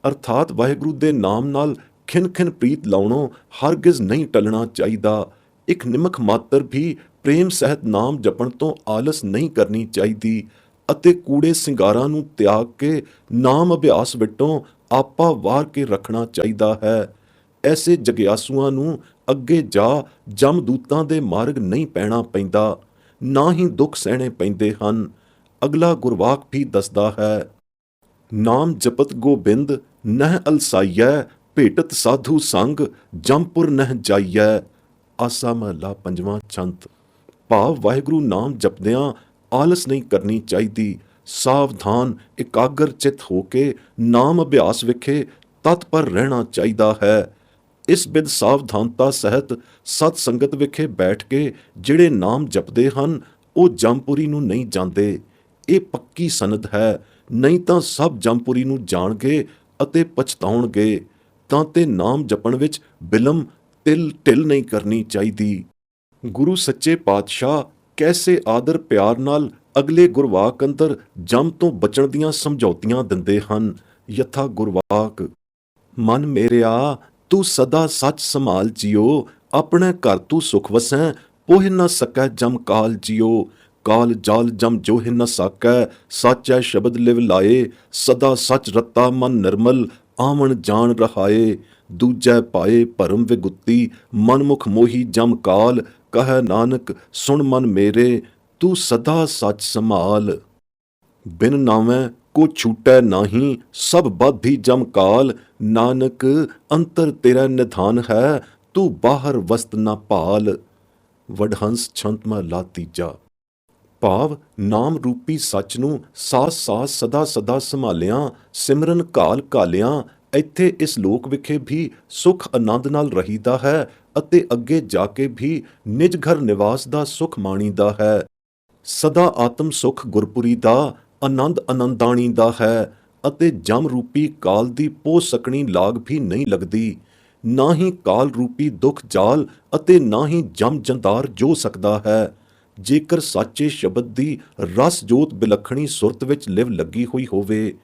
[SPEAKER 1] ਅਰਥਾਤ ਵਾਹਿਗੁਰੂ ਦੇ ਨਾਮ ਨਾਲ ਖਿਨ ਖਿਨ ਪ੍ਰੀਤ ਲਾਉਣੋਂ ਹਰਗਿਜ਼ ਨਹੀਂ ਟਲਣਾ ਚਾਹੀਦਾ। ਇੱਕ ਨਿਮਖ ਮਾਤਰ ਵੀ ਪ੍ਰੇਮ ਸਹਿਤ ਨਾਮ ਜਪਣ ਤੋਂ ਆਲਸ ਨਹੀਂ ਕਰਨੀ ਚਾਹੀਦੀ ਅਤੇ ਕੂੜੇ ਸਿੰਗਾਰਾਂ ਨੂੰ ਤਿਆਗ ਕੇ ਨਾਮ ਅਭਿਆਸ ਵਿਟੋਂ ਆਪਾ ਵਾਰ ਕੇ ਰੱਖਣਾ ਚਾਹੀਦਾ ਹੈ। ਐਸੇ ਜਗਿਆਸੂਆਂ ਨੂੰ ਅੱਗੇ ਜਾ ਜਮਦੂਤਾਂ ਦੇ ਮਾਰਗ ਨਹੀਂ ਪੈਣਾ ਪੈਂਦਾ, ਨਾ ਹੀ ਦੁੱਖ ਸਹਿਣੇ ਪੈਂਦੇ ਹਨ। ਅਗਲਾ ਗੁਰਵਾਕ ਵੀ ਦੱਸਦਾ ਹੈ, ਨਾਮ ਜਪਤ ਗੋਬਿੰਦ ਨਹਿ ਅਲਸਾਈਐ, ਭੇਟਤ ਸਾਧੂ ਸੰਗ ਜਮਪੁਰ ਨਹਿ ਜਾਈਐ। ਆਸਾ ਮਹੱਲਾ ਪੰਜਵਾਂ ਛੰਤ। ਭਾਵ ਵਾਹਿਗੁਰੂ ਨਾਮ ਜਪਦਿਆਂ ਆਲਸ ਨਹੀਂ ਕਰਨੀ ਚਾਹੀਦੀ। ਸਾਵਧਾਨ ਇਕਾਗਰ ਚਿੱਤ ਹੋ ਕੇ ਨਾਮ ਅਭਿਆਸ ਵਿਖੇ ਤਤਪਰ ਰਹਿਣਾ ਚਾਹੀਦਾ ਹੈ। ਇਸ ਬਿਧ ਸਾਵਧਾਨਤਾ ਸਹਿਤ ਸਤ ਸੰਗਤ ਵਿਖੇ ਬੈਠ ਕੇ ਜਿਹੜੇ ਨਾਮ ਜਪਦੇ ਹਨ ਉਹ ਜਮਪੁਰੀ ਨੂੰ ਨਹੀਂ ਜਾਂਦੇ। ਇਹ ਪੱਕੀ ਸਨਦ ਹੈ, ਨਹੀਂ ਤਾਂ ਸਭ ਜਮਪੁਰੀ ਨੂੰ ਜਾਣਗੇ ਅਤੇ ਪਛਤਾਉਣਗੇ। ਤਾਂ ਤੇ ਨਾਮ ਜਪਣ ਵਿੱਚ ਬਿਲਮ ਢਿੱਲ ਨਹੀਂ ਕਰਨੀ ਚਾਹੀਦੀ। ਗੁਰੂ ਸੱਚੇ ਪਾਤਸ਼ਾਹ ਕੈਸੇ ਆਦਰ ਪਿਆਰ ਨਾਲ ਅਗਲੇ ਗੁਰਵਾਕ ਅੰਦਰ ਜਮ ਤੋਂ ਬਚਣ ਦੀਆਂ ਸਮਝੌਤੀਆਂ ਦਿੰਦੇ ਹਨ। ਯਥਾ ਗੁਰਵਾਕ। ਮਨ ਮੇਰਿਆ ਤੂੰ ਸਦਾ ਸੱਚ ਸੰਭਾਲ ਜਿਓ, ਆਪਣੇ ਘਰ ਤੂੰ ਸੁਖ ਵਸੈ, ਪੋਹਿ ਨ ਸਕੈ ਜਮ ਕਾਲ ਜਿਓ। ਕਾਲ ਜਾਲ ਜਮ ਜੋਹਿ ਨ ਸਾਕੈ, ਸਾਚੈ ਸ਼ਬਦ ਲਿਵ ਲਾਏ, ਸਦਾ ਸੱਚ ਰਤਾ ਮਨ ਨਿਰਮਲ, ਆਵਣ ਜਾਣ ਰਹਾਏ। ਦੂਜੈ ਪਾਏ ਭਰਮ ਵਿਗੁੱਤੀ, ਮਨਮੁਖ ਮੋਹੀ ਜਮ ਕਾਲ, ਕਹੈ ਨਾਨਕ ਸੁਣ ਮਨ ਮੇਰੇ, ਤੂੰ ਸਦਾ ਸੱਚ ਸੰਭਾਲ। ਬਿਨ ਨਾਵੈ ਕੋ ਛੂਟੈ ਨਾਹੀਂ, ਸਭ ਬਾਧੀ ਜਮ ਕਾਲ, ਨਾਨਕ ਅੰਤਰ ਤੇਰਾ ਨਿਧਾਨ ਹੈ, ਤੂੰ ਬਾਹਰ ਵਸਤ ਨਾ ਭਾਲ। ਵਡਹੰਸ ਛੰਤ ਮਹਲਾ ਤੀਜਾ। ਭਾਵ ਨਾਮ ਰੂਪੀ ਸੱਚ ਨੂੰ ਸਾਸ ਸਾਸ ਸਦਾ ਸਦਾ ਸੰਭਾਲਿਆਂ, ਸਿਮਰਨ ਘਾਲ ਘਾਲਿਆਂ ਇੱਥੇ ਇਸ ਲੋਕ ਵਿਖੇ ਵੀ ਸੁਖ ਆਨੰਦ ਨਾਲ ਰਹੀਦਾ ਹੈ ਅਤੇ ਅੱਗੇ ਜਾ ਕੇ ਵੀ ਨਿਜ ਘਰ ਨਿਵਾਸ ਦਾ ਸੁਖ ਮਾਣੀਦਾ ਹੈ। ਸਦਾ ਆਤਮ ਸੁਖ ਗੁਰਪੁਰੀ ਦਾ, ਆਨੰਦ ਆਨੰਦਾਣੀ ਦਾ ਹੈ ਅਤੇ ਜਮ ਰੂਪੀ ਕਾਲ ਦੀ ਪੋਹ ਸਕਣੀ ਲਾਗ ਵੀ ਨਹੀਂ ਲੱਗਦੀ। ਨਾ ਹੀ ਕਾਲ ਰੂਪੀ ਦੁੱਖ ਜਾਲ ਅਤੇ ਨਾ ਹੀ ਜਮ ਜੰਦਾਰ ਜੋ ਸਕਦਾ ਹੈ। ਜੇਕਰ ਸਾਚੇ ਸ਼ਬਦ ਦੀ ਰਸ ਜੋਤ ਬਿਲਖਣੀ ਸੁਰਤ ਵਿੱਚ ਲਿਵ ਲੱਗੀ ਹੋਈ ਹੋਵੇ,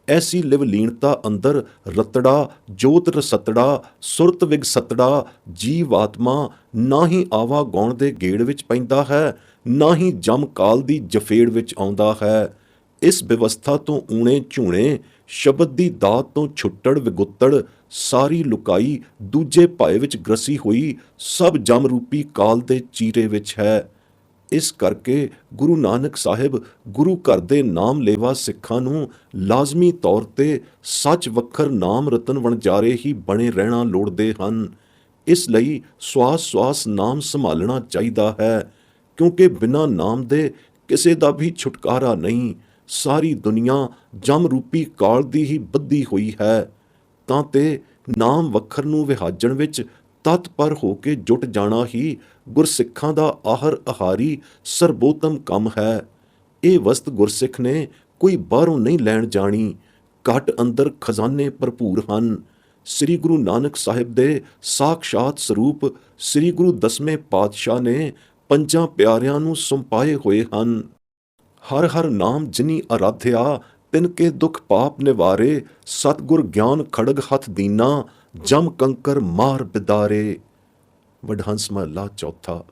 [SPEAKER 1] ਐਸੀ ਲਿਵਲੀਨਤਾ ਅੰਦਰ ਰਤੜਾ ਜੋਤ ਰਸਤੜਾ ਸੁਰਤ ਵਿਗਸਤੜਾ ਜੀਵ ਆਤਮਾ ਨਾ ਹੀ ਆਵਾ ਗਾਉਣ ਦੇ ਗੇੜ ਵਿੱਚ ਪੈਂਦਾ ਹੈ, ਨਾ ਹੀ ਜਮ ਕਾਲ ਦੀ ਜਫੇੜ ਵਿੱਚ ਆਉਂਦਾ ਹੈ। ਇਸ ਵਿਵਸਥਾ ਤੋਂ ਊਣੇ ਝੂਣੇ ਸ਼ਬਦ ਦੀ ਦਾਤ ਤੋਂ ਛੁੱਟੜ ਵਿਗੁੱਤੜ ਸਾਰੀ ਲੁਕਾਈ ਦੂਜੇ ਭਾਏ ਵਿੱਚ ਗ੍ਰਸੀ ਹੋਈ ਸਭ ਜਮ ਰੂਪੀ ਕਾਲ ਦੇ ਚੀਰੇ ਵਿੱਚ ਹੈ। ਇਸ ਕਰਕੇ ਗੁਰੂ ਨਾਨਕ ਸਾਹਿਬ ਗੁਰੂ ਘਰ ਦੇ ਨਾਮ ਲੇਵਾ ਸਿੱਖਾਂ ਨੂੰ ਲਾਜ਼ਮੀ ਤੌਰ ਤੇ ਸੱਚ ਵੱਖਰ ਨਾਮ ਰਤਨ ਵਣਜਾਰੇ ਹੀ ਬਣੇ ਰਹਿਣਾ ਲੋੜਦੇ ਹਨ। ਇਸ ਲਈ ਸਵਾਸ ਨਾਮ ਸੰਭਾਲਣਾ ਚਾਹੀਦਾ ਹੈ, ਕਿਉਂਕਿ ਬਿਨਾਂ ਨਾਮ ਦੇ ਕਿਸੇ ਦਾ ਵੀ ਛੁਟਕਾਰਾ ਨਹੀਂ। ਸਾਰੀ ਦੁਨੀਆ ਜਮ ਰੂਪੀ ਕਾਲ ਦੀ ਹੀ ਬੱਧੀ ਹੋਈ ਹੈ। ਤਾਂ ਤੇ ਨਾਮ ਵੱਖਰ ਨੂੰ ਵਿਹਾਜਣ ਵਿੱਚ ਤਤਪਰ ਹੋ ਕੇ ਜੁਟ ਜਾਣਾ ਹੀ ਗੁਰਸਿੱਖਾਂ ਦਾ ਆਹਰ ਆਹਾਰੀ ਸਰਬੋਤਮ ਕੰਮ ਹੈ। ਇਹ ਵਸਤ ਗੁਰਸਿੱਖ ਨੇ ਕੋਈ ਬਾਹਰੋਂ ਨਹੀਂ ਲੈਣ ਜਾਣੀ। ਘਟ ਅੰਦਰ ਖਜ਼ਾਨੇ ਭਰਪੂਰ ਹਨ। ਸ੍ਰੀ ਗੁਰੂ ਨਾਨਕ ਸਾਹਿਬ ਦੇ ਸਾਖਸ਼ਾਤ ਸਰੂਪ ਸ੍ਰੀ ਗੁਰੂ 10ਵੇਂ ਪਾਤਸ਼ਾਹ ਨੇ ਪੰਜਾਂ ਪਿਆਰਿਆਂ ਨੂੰ ਸੁੰਪਾਏ ਹੋਏ ਹਨ। ਹਰ ਹਰ ਨਾਮ ਜਿਨੀ ਅਰਾਧਿਆ ਤਿਨ ਕੇ ਦੁਖ ਪਾਪ ਨਿਵਾਰੇ, ਸਤਿਗੁਰ ਗਿਆਨ ਖੜਗ ਹੱਥ ਦੀਨਾ ਜਮ ਕੰਕਰ ਮਾਰ ਬਿਦਾਰੇ। ਵਡਹੰਸ ਮਹਲਾ ਚੌਥਾ।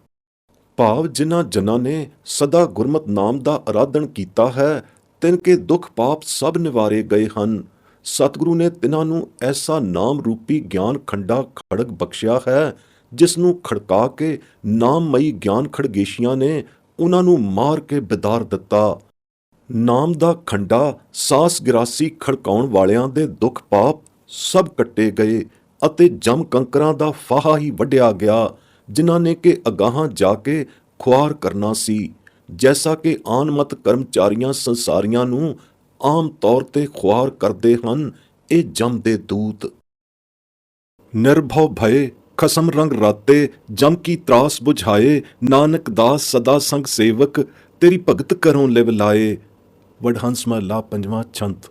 [SPEAKER 1] ਭਾਵ ਜਿਨ੍ਹਾਂ ਜਨਾਂ ਨੇ ਸਦਾ ਗੁਰਮਤ ਨਾਮ ਦਾ ਅਰਾਧਨ ਕੀਤਾ ਹੈ, ਤਿਨ ਕੇ ਦੁੱਖ ਪਾਪ ਸਭ ਨਿਵਾਰੇ ਗਏ ਹਨ। ਸਤਿਗੁਰੂ ਨੇ ਤਿਨਾਂ ਨੂੰ ਐਸਾ ਨਾਮ ਰੂਪੀ ਗਿਆਨ ਖੰਡਾ ਖੜਗ ਬਖਸ਼ਿਆ ਹੈ, ਜਿਸ ਨੂੰ ਖੜਕਾ ਕੇ ਨਾਮਮਈ ਗਿਆਨ ਖੜਗੇਸ਼ੀਆਂ ਨੇ ਉਹਨਾਂ ਨੂੰ ਮਾਰ ਕੇ ਬਿਦਾਰ ਦਿੱਤਾ। ਨਾਮ ਦਾ ਖੰਡਾ ਸਾਸ ਗਿਰਾਸੀ ਖੜਕਾਉਣ ਵਾਲਿਆਂ ਦੇ ਦੁੱਖ ਪਾਪ ਸਭ ਕੱਟੇ ਗਏ ਅਤੇ ਜਮ ਕੰਕਰਾਂ ਦਾ ਫਾਹਾ ਹੀ ਵੱਢਿਆ ਗਿਆ, ਜਿਨ੍ਹਾਂ ਨੇ ਕਿ ਅਗਾਹਾਂ ਜਾ ਕੇ ਖੁਆਰ ਕਰਨਾ ਸੀ। ਜੈਸਾ ਕਿ ਆਨਮਤ ਕਰਮਚਾਰੀਆਂ ਸੰਸਾਰੀਆਂ ਨੂੰ ਆਮ ਤੌਰ ਤੇ ਖੁਆਰ ਕਰਦੇ ਹਨ, ਇਹ ਜਮ ਦੇ ਦੂਤ। ਨਿਰਭਉ ਭਏ ਖਸਮ ਰੰਗ ਰਾਤੇ ਜਮ ਕੀ ਤਰਾਸ ਬੁਝਾਏ, ਨਾਨਕ ਦਾਸ ਸਦਾ ਸੰਗ ਸੇਵਕ ਤੇਰੀ ਭਗਤ ਕਰੋਂ ਲਿਵ ਲਾਏ। ਵਡਹੰਸ ਮਹਲਾ ਪੰਜਵਾਂ ਛੰਤ।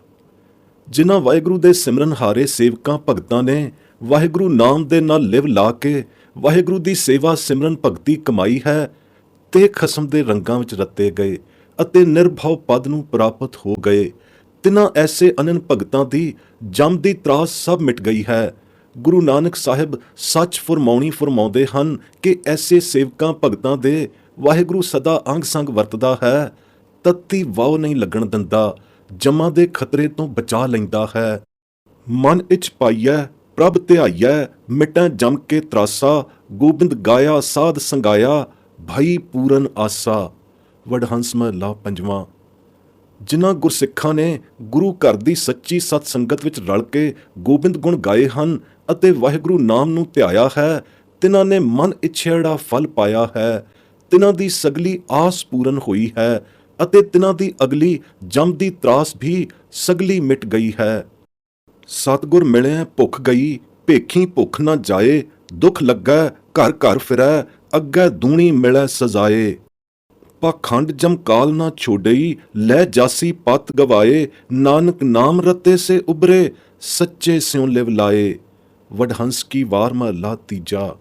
[SPEAKER 1] ਜਿਨ੍ਹਾਂ ਵਾਹਿਗੁਰੂ ਦੇ ਸਿਮਰਨ ਹਾਰੇ ਸੇਵਕਾਂ ਭਗਤਾਂ ਨੇ ਵਾਹਿਗੁਰੂ ਨਾਮ ਦੇ ਨਾਲ ਲਿਵ ਲਾ ਕੇ ਵਾਹਿਗੁਰੂ ਦੀ ਸੇਵਾ ਸਿਮਰਨ ਭਗਤੀ ਕਮਾਈ ਹੈ, ਤੇ ਖਸਮ ਦੇ ਰੰਗਾਂ ਵਿੱਚ ਰੱਤੇ ਗਏ ਅਤੇ ਨਿਰਭਉ ਪਦ ਨੂੰ ਪ੍ਰਾਪਤ ਹੋ ਗਏ। ਤਿਨਾਂ ਐਸੇ ਅਨੰਨ ਭਗਤਾਂ ਦੀ ਜਮ ਦੀ ਤਰਾਸ ਸਭ ਮਿਟ ਗਈ ਹੈ। ਗੁਰੂ ਨਾਨਕ ਸਾਹਿਬ ਸੱਚ ਫਰਮਾਉਂਦੇ ਹਨ ਕਿ ਐਸੇ ਸੇਵਕਾਂ ਭਗਤਾਂ ਦੇ ਵਾਹਿਗੁਰੂ ਸਦਾ ਅੰਗ ਸੰਗ ਵਰਤਦਾ ਹੈ, ਤੱਤੀ ਵਾਹ ਨਹੀਂ ਲੱਗਣ ਦਿੰਦਾ, ਜਮਾਂ ਦੇ ਖਤਰੇ ਤੋਂ ਬਚਾ ਲੈਂਦਾ ਹੈ। ਮਨ ਇਚ ਪਾਈਐ ਪ੍ਰਭ ਧਿਆਈਐ ਮਿਟੈ ਜਮ ਕੇ ਤਰਾਸਾ, ਗੋਬਿੰਦ ਗਾਇਆ ਸਾਧ ਸੰਗਾਇਆ ਭਈ ਪੂਰਨ ਆਸਾ। ਵਡਹੰਸ ਮਹਲਾ ਪੰਜਵਾਂ। ਜਿਨ੍ਹਾਂ ਗੁਰਸਿੱਖਾਂ ਨੇ ਗੁਰੂ ਘਰ ਦੀ ਸੱਚੀ ਸਤ ਸੰਗਤ ਵਿੱਚ ਰਲ ਕੇ ਗੋਬਿੰਦ ਗੁਣ ਗਾਏ ਹਨ ਅਤੇ ਵਾਹਿਗੁਰੂ ਨਾਮ ਨੂੰ ਧਿਆਇਆ ਹੈ, ਤਿਨਾਂ ਨੇ ਮਨ ਇੱਛੇੜਾ ਫਲ ਪਾਇਆ ਹੈ। ਤਿਨਾਂ ਦੀ ਸਗਲੀ ਆਸ ਪੂਰਨ ਹੋਈ ਹੈ ਅਤੇ ਤਿਨਾਂ ਦੀ ਅਗਲੀ ਜਮ ਦੀ ਤਰਾਸ ਵੀ ਸਗਲੀ ਮਿਟ ਗਈ ਹੈ। ਸਤਿਗੁਰ ਮਿਲਿਆ ਭੁੱਖ ਗਈ ਭੇਖੀ ਭੁੱਖ ਨਾ ਜਾਏ, ਦੁੱਖ ਲੱਗੈ ਘਰ ਘਰ ਫਿਰੈ ਅੱਗੇ ਦੂਣੀ ਮਿਲੈ ਸਜ਼ਾਏ। ਪਾਖੰਡ ਜਮਕਾਲ ਨਾ ਛੋਡਈ ਲੈ ਜਾਸੀ ਪਤ ਗਵਾਏ, ਨਾਨਕ ਨਾਮ ਰਤੇ ਸੇ ਉਬਰੇ ਸੱਚੇ ਸਿਉ ਲਿਵ ਲਾਏ। ਵਡਹੰਸ ਕੀ ਵਾਰ ਮਹਲਾ ਤੀਜਾ।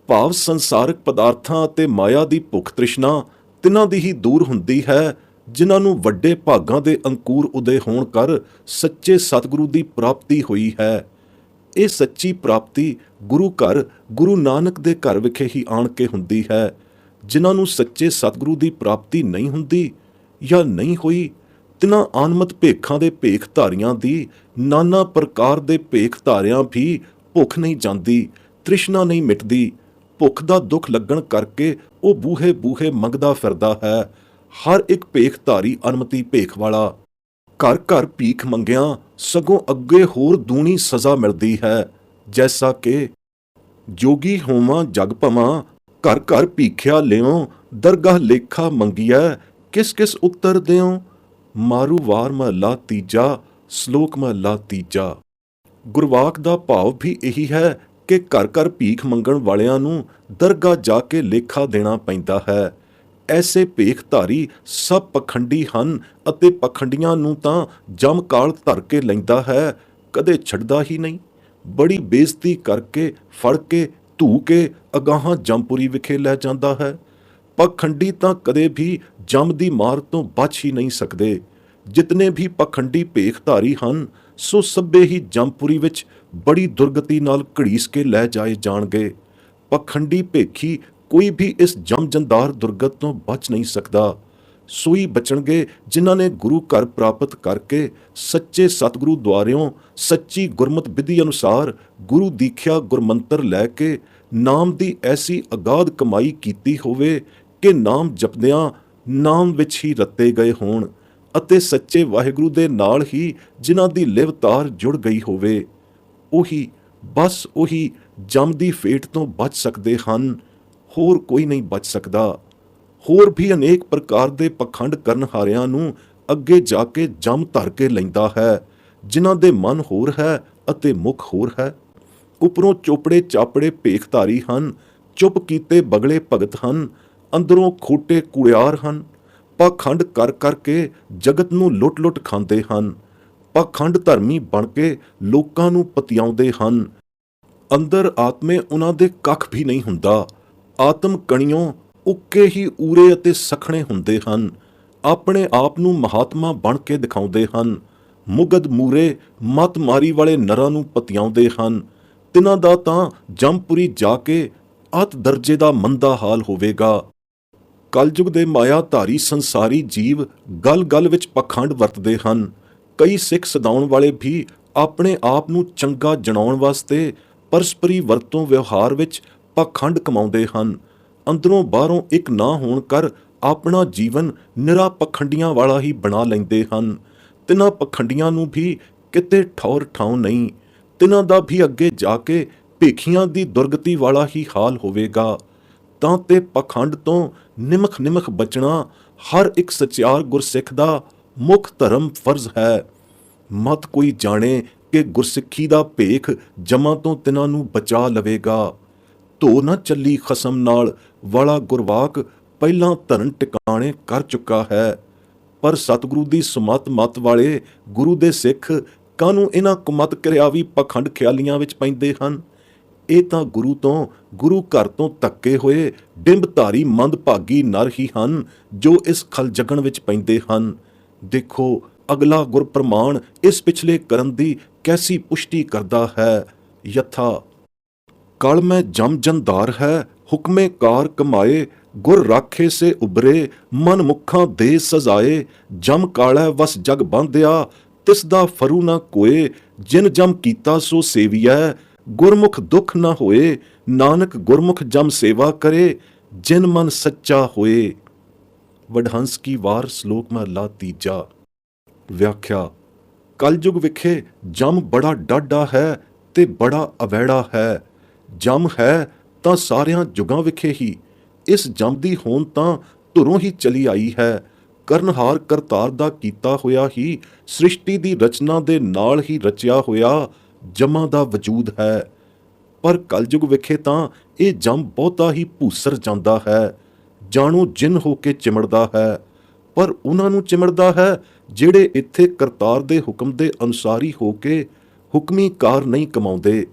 [SPEAKER 1] ਭਾਵ ਸੰਸਾਰਕ ਪਦਾਰਥਾਂ ਅਤੇ ਮਾਇਆ ਦੀ ਭੁੱਖ ਤ੍ਰਿਸ਼ਨਾ ਤਿਨਾਂ ਦੀ ਹੀ ਦੂਰ ਹੁੰਦੀ ਹੈ, ਜਿਨ੍ਹਾਂ ਨੂੰ ਵੱਡੇ ਭਾਗਾਂ ਦੇ ਅੰਕੁਰ ਉਦੇ ਹੋਣ ਕਰ ਸੱਚੇ ਸਤਿਗੁਰੂ ਦੀ ਪ੍ਰਾਪਤੀ ਹੋਈ ਹੈ। ਇਹ ਸੱਚੀ ਪ੍ਰਾਪਤੀ ਗੁਰੂ ਘਰ ਗੁਰੂ ਨਾਨਕ ਦੇ ਘਰ ਵਿਖੇ ਹੀ ਆਣ ਕੇ ਹੁੰਦੀ ਹੈ। ਜਿਨ੍ਹਾਂ ਨੂੰ ਸੱਚੇ ਸਤਿਗੁਰੂ ਦੀ ਪ੍ਰਾਪਤੀ ਨਹੀਂ ਹੁੰਦੀ ਜਾਂ ਨਹੀਂ ਹੋਈ, ਤਿਨਾਂ ਆਨਮਤ ਭੇਖਾਂ ਦੇ ਭੇਖ ਧਾਰੀਆਂ ਦੀ ਨਾਨਾ ਪ੍ਰਕਾਰ ਦੇ ਭੇਖ ਧਾਰਿਆਂ ਵੀ ਭੁੱਖ ਨਹੀਂ ਜਾਂਦੀ, ਤ੍ਰਿਸ਼ਨਾ ਨਹੀਂ ਮਿਟਦੀ। ਭੁੱਖ ਦਾ ਦੁੱਖ ਲੱਗਣ ਕਰਕੇ ਉਹ ਬੂਹੇ ਬੂਹੇ ਮੰਗਦਾ ਫਿਰਦਾ ਹੈ। ਹਰ ਇੱਕ ਭੇਖ ਧਾਰੀ ਅਨਮਤੀ ਭੇਖ ਵਾਲਾ ਘਰ ਘਰ ਭੀਖ ਮੰਗਿਆਂ ਸਗੋਂ ਅੱਗੇ ਹੋਰ ਦੂਣੀ ਸਜ਼ਾ ਮਿਲਦੀ ਹੈ। ਜੈਸਾ ਕਿ ਜੋਗੀ ਹੋਵਾਂ ਜਗ ਭਵਾਂ ਘਰ ਘਰ ਭੀਖਿਆ ਲਿਓ, ਦਰਗਾਹ ਲੇਖਾ ਮੰਗੀਐ ਕਿਸ ਕਿਸ ਉੱਤਰ ਦਿਓ। ਮਾਰੂ ਵਾਰ ਮਹਲਾ ਤੀਜਾ ਸ਼ਲੋਕ ਮਹਲਾ ਤੀਜਾ। ਗੁਰਵਾਕ ਦਾ ਭਾਵ ਵੀ ਇਹੀ ਹੈ ਕਿ ਘਰ ਘਰ ਭੀਖ ਮੰਗਣ ਵਾਲਿਆਂ ਨੂੰ ਦਰਗਾਹ ਜਾ ਕੇ ਲੇਖਾ ਦੇਣਾ ਪੈਂਦਾ ਹੈ। ਐਸੇ ਭੇਖਧਾਰੀ ਸਭ ਪਖੰਡੀ ਹਨ ਅਤੇ ਪਖੰਡੀਆਂ ਨੂੰ ਤਾਂ ਜਮਕਾਲ ਧਰ ਕੇ ਲੈਂਦਾ ਹੈ, ਕਦੇ ਛੱਡਦਾ ਹੀ ਨਹੀਂ। ਬੜੀ ਬੇਇੱਜ਼ਤੀ ਕਰਕੇ ਫੜ ਕੇ ਧੂ ਕੇ ਅਗਾਹਾਂ ਜਮਪੁਰੀ ਵਿਖੇ ਲੈ ਜਾਂਦਾ ਹੈ। ਪਖੰਡੀ ਤਾਂ ਕਦੇ ਵੀ ਜਮ ਦੀ ਮਾਰ ਤੋਂ ਬਚ ਹੀ ਨਹੀਂ ਸਕਦੇ। ਜਿਤਨੇ ਵੀ ਪਖੰਡੀ ਭੇਖਧਾਰੀ ਹਨ ਸੋ ਸਭੇ ਹੀ ਜਮਪੁਰੀ ਵਿੱਚ ਬੜੀ ਦੁਰਗਤੀ ਨਾਲ ਘੜੀਸ ਕੇ ਲੈ ਜਾਏ ਜਾਣਗੇ। ਪਖੰਡੀ ਭੇਖੀ ਕੋਈ ਵੀ ਇਸ ਜਮਜੰਦਾਰ ਦੁਰਗਤ ਤੋਂ ਬਚ ਨਹੀਂ ਸਕਦਾ। ਸੋਈ ਬਚਣਗੇ ਜਿਨ੍ਹਾਂ ਨੇ ਗੁਰੂ ਘਰ ਪ੍ਰਾਪਤ ਕਰਕੇ ਸੱਚੇ ਸਤਿਗੁਰੂ ਦੁਆਰਿਓਂ ਸੱਚੀ ਗੁਰਮਤਿ ਵਿਧੀ ਅਨੁਸਾਰ ਗੁਰੂ ਦੀਖਿਆ ਗੁਰਮੰਤਰ ਲੈ ਕੇ ਨਾਮ ਦੀ ਐਸੀ ਅਗਾਧ ਕਮਾਈ ਕੀਤੀ ਹੋਵੇ ਕਿ ਨਾਮ ਜਪਦਿਆਂ ਨਾਮ ਵਿੱਚ ਹੀ ਰੱਤੇ ਗਏ ਹੋਣ ਅਤੇ ਸੱਚੇ ਵਾਹਿਗੁਰੂ ਦੇ ਨਾਲ ਹੀ ਜਿਨ੍ਹਾਂ ਦੀ ਲਿਵ ਤਾਰ ਜੁੜ ਗਈ ਹੋਵੇ। ਬਸ ਉਹੀ ਜਮ ਦੀ ਫੇਟ ਤੋਂ ਬਚ ਸਕਦੇ ਹਨ, ਹੋਰ ਕੋਈ ਨਹੀਂ ਬਚ ਸਕਦਾ। ਹੋਰ ਵੀ ਅਨੇਕ ਪ੍ਰਕਾਰ ਦੇ ਪਖੰਡ ਕਰਨ ਹਾਰਿਆਂ ਨੂੰ ਅੱਗੇ ਜਾ ਕੇ ਜਮ ਧਰ ਕੇ ਲੈਂਦਾ ਹੈ, ਜਿਨ੍ਹਾਂ ਦੇ ਮਨ ਹੋਰ ਹੈ ਅਤੇ ਮੁਖ ਹੋਰ ਹੈ। ਉੱਪਰੋਂ ਚੋਪੜੇ ਚਾਪੜੇ ਭੇਖਧਾਰੀ ਹਨ, ਚੁੱਪ ਕੀਤੇ ਬਗਲੇ ਭਗਤ ਹਨ, ਅੰਦਰੋਂ ਖੋਟੇ ਕੁੜਿਆਰ ਹਨ। ਪਖੰਡ ਕਰ ਕਰਕੇ ਜਗਤ ਨੂੰ ਲੁੱਟ-ਲੁੱਟ ਖਾਂਦੇ ਹਨ। ਪਖੰਡ ਧਰਮੀ ਬਣ ਕੇ ਲੋਕਾਂ ਨੂੰ ਪਤਿਆਉਂਦੇ ਹਨ। ਅੰਦਰ ਆਤਮੇ ਉਹਨਾਂ ਦੇ ਕੱਖ ਵੀ ਨਹੀਂ ਹੁੰਦਾ। ਆਤਮ ਕਣੀਓਂ ਉੱਕੇ ਹੀ ਊਰੇ ਅਤੇ ਸਖਣੇ ਹੁੰਦੇ ਹਨ। ਆਪਣੇ ਆਪ ਨੂੰ ਮਹਾਤਮਾ ਬਣ ਕੇ ਦਿਖਾਉਂਦੇ ਹਨ। ਮੁਗਧ ਮੂਰੇ ਮੱਤ ਮਾਰੀ ਵਾਲੇ ਨਰਾਂ ਨੂੰ ਪਤਿਆਉਂਦੇ ਹਨ। ਤਿਨਾਂ ਦਾ ਤਾਂ ਜਮਪੁਰੀ ਜਾ ਕੇ ਅਤ ਦਰਜੇ ਦਾ ਮੰਦਾ ਹਾਲ ਹੋਵੇਗਾ। ਕਲਯੁਗ ਦੇ ਮਾਇਆਧਾਰੀ ਸੰਸਾਰੀ ਜੀਵ ਗਲ-ਗਲ ਵਿੱਚ ਪਖੰਡ ਵਰਤਦੇ ਹਨ। ਕਈ ਸਿੱਖ ਸਦਾਉਣ ਵਾਲੇ ਵੀ ਆਪਣੇ ਆਪ ਨੂੰ ਚੰਗਾ ਜਣਾਉਣ ਵਾਸਤੇ ਪਰਸਪਰੀ ਵਰਤੋਂ ਵਿਵਹਾਰ ਵਿੱਚ ਪਖੰਡ ਕਮਾਉਂਦੇ ਹਨ। ਅੰਦਰੋਂ ਬਾਹਰੋਂ ਇੱਕ ਨਾ ਹੋਣ ਕਰ ਆਪਣਾ ਜੀਵਨ ਨਿਰਾ ਪਖੰਡੀਆਂ ਵਾਲਾ ਹੀ ਬਣਾ ਲੈਂਦੇ ਹਨ। ਤਿਨਾਂ ਪਖੰਡੀਆਂ ਨੂੰ ਵੀ ਕਿਤੇ ਠੌਰ ਠਾਉ ਨਹੀਂ। ਤਿਨਾਂ ਦਾ ਵੀ ਅੱਗੇ ਜਾ ਕੇ ਭੇਖੀਆਂ ਦੀ ਦੁਰਗਤੀ ਵਾਲਾ ਹੀ ਹਾਲ ਹੋਵੇਗਾ। ਤਾਂ ਤੇ ਪਖੰਡ ਤੋਂ ਨਿਮਖ ਬਚਣਾ ਹਰ ਇੱਕ ਸਚਿਆਰ ਗੁਰਸਿੱਖ ਦਾ ਮੁੱਖ ਧਰਮ ਫਰਜ਼ ਹੈ। ਮਤ ਕੋਈ ਜਾਣੇ ਕਿ ਗੁਰਸਿੱਖੀ ਦਾ ਭੇਖ ਜਮਾਂ ਤੋਂ ਤਿਨਾਂ ਨੂੰ ਬਚਾ ਲਵੇਗਾ। ਧੋ ਨਾ ਚੱਲੀ ਖਸਮ ਨਾਲ ਵਾਲਾ ਗੁਰਵਾਕ ਪਹਿਲਾਂ ਧਰਨ ਟਿਕਾਣੇ ਕਰ ਚੁੱਕਾ ਹੈ। ਪਰ ਸਤਿਗੁਰੂ ਦੀ ਸੁਮਤ ਮਤ ਵਾਲੇ ਗੁਰੂ ਦੇ ਸਿੱਖ ਕਾਹਨੂੰ ਇਹਨਾਂ ਕੁਮਤ ਕਿਰਿਆਵੀ ਪਖੰਡ ਖਿਆਲੀਆਂ ਵਿੱਚ ਪੈਂਦੇ ਹਨ। ਇਹ ਤਾਂ ਗੁਰੂ ਘਰ ਤੋਂ ਧੱਕੇ ਹੋਏ ਡਿੰਬਧਾਰੀ ਮੰਦਭਾਗੀ ਨਰ ਹੀ ਹਨ ਜੋ ਇਸ ਖਲਜਗਣ ਵਿੱਚ ਪੈਂਦੇ ਹਨ। ਦੇਖੋ ਅਗਲਾ ਗੁਰ ਪ੍ਰਮਾਣ ਇਸ ਪਿਛਲੇ ਕਰਨ ਦੀ ਕੈਸੀ ਪੁਸ਼ਟੀ ਕਰਦਾ ਹੈ। ਯਥਾ ਕਲ ਮੈਂ ਜਮ ਜੰਦਾਰ ਹੈ, ਹੁਕਮੇ ਕਾਰ ਕਮਾਏ, ਗੁਰ ਰਾਖੇ ਸੇ ਉਬਰੇ, ਮਨ ਮੁੱਖਾਂ ਦੇ ਸਜ਼ਾਏ। ਜਮ ਕਾਲੈ ਵਸ ਜਗ ਬੰਧਿਆ, ਤਿਸ ਦਾ ਫਰੂ ਨਾ ਕੋਏ। ਜਿਨ ਜਮ ਕੀਤਾ ਸੋ ਸੇਵੀਐ, ਗੁਰਮੁਖ ਦੁੱਖ ਨਾ ਹੋਏ। ਨਾਨਕ ਗੁਰਮੁਖ ਜਮ ਸੇਵਾ ਕਰੇ, ਜਿਨ ਮਨ ਸੱਚਾ ਹੋਏ। ਵਡਹੰਸ ਕੀ ਵਾਰ ਸ਼ਲੋਕ ਮਹਲਾ ਤੀਜਾ। ਵਿਆਖਿਆ। ਕਲਯੁਗ ਵਿਖੇ ਜਮ ਬੜਾ ਡਾਢਾ ਹੈ ਤੇ ਬੜਾ ਅਵੈੜਾ ਹੈ। ਜਮ ਹੈ ਤਾਂ ਸਾਰਿਆਂ ਜੁਗਾਂ ਵਿਖੇ ਹੀ। ਇਸ ਜਮ ਦੀ ਹੋਂਦ ਤਾਂ ਧੁਰੋਂ ਹੀ ਚਲੀ ਆਈ ਹੈ। ਕਰਨਹਾਰ ਕਰਤਾਰ ਦਾ ਕੀਤਾ ਹੋਇਆ ਹੀ ਸ੍ਰਿਸ਼ਟੀ ਦੀ ਰਚਨਾ ਦੇ ਨਾਲ ਹੀ ਰਚਿਆ ਹੋਇਆ ਜਮਾਂ ਦਾ ਵਜੂਦ ਹੈ। ਪਰ ਕਲਯੁਗ ਵਿਖੇ ਤਾਂ ਇਹ ਜਮ ਬਹੁਤਾ ਹੀ ਭੂਸਰ ਜਾਂਦਾ ਹੈ। ਜਾਣੋ ਜਿੰਨ ਹੋ ਕੇ ਚਿਮੜਦਾ ਹੈ, ਪਰ ਉਹਨਾਂ ਨੂੰ ਚਿਮੜਦਾ ਹੈ ਜਿਹੜੇ ਇੱਥੇ ਕਰਤਾਰ ਦੇ ਹੁਕਮ ਦੇ ਅਨੁਸਾਰ ਹੀ ਹੋ ਕੇ ਹੁਕਮੀ ਕਾਰ ਨਹੀਂ ਕਮਾਉਂਦੇ।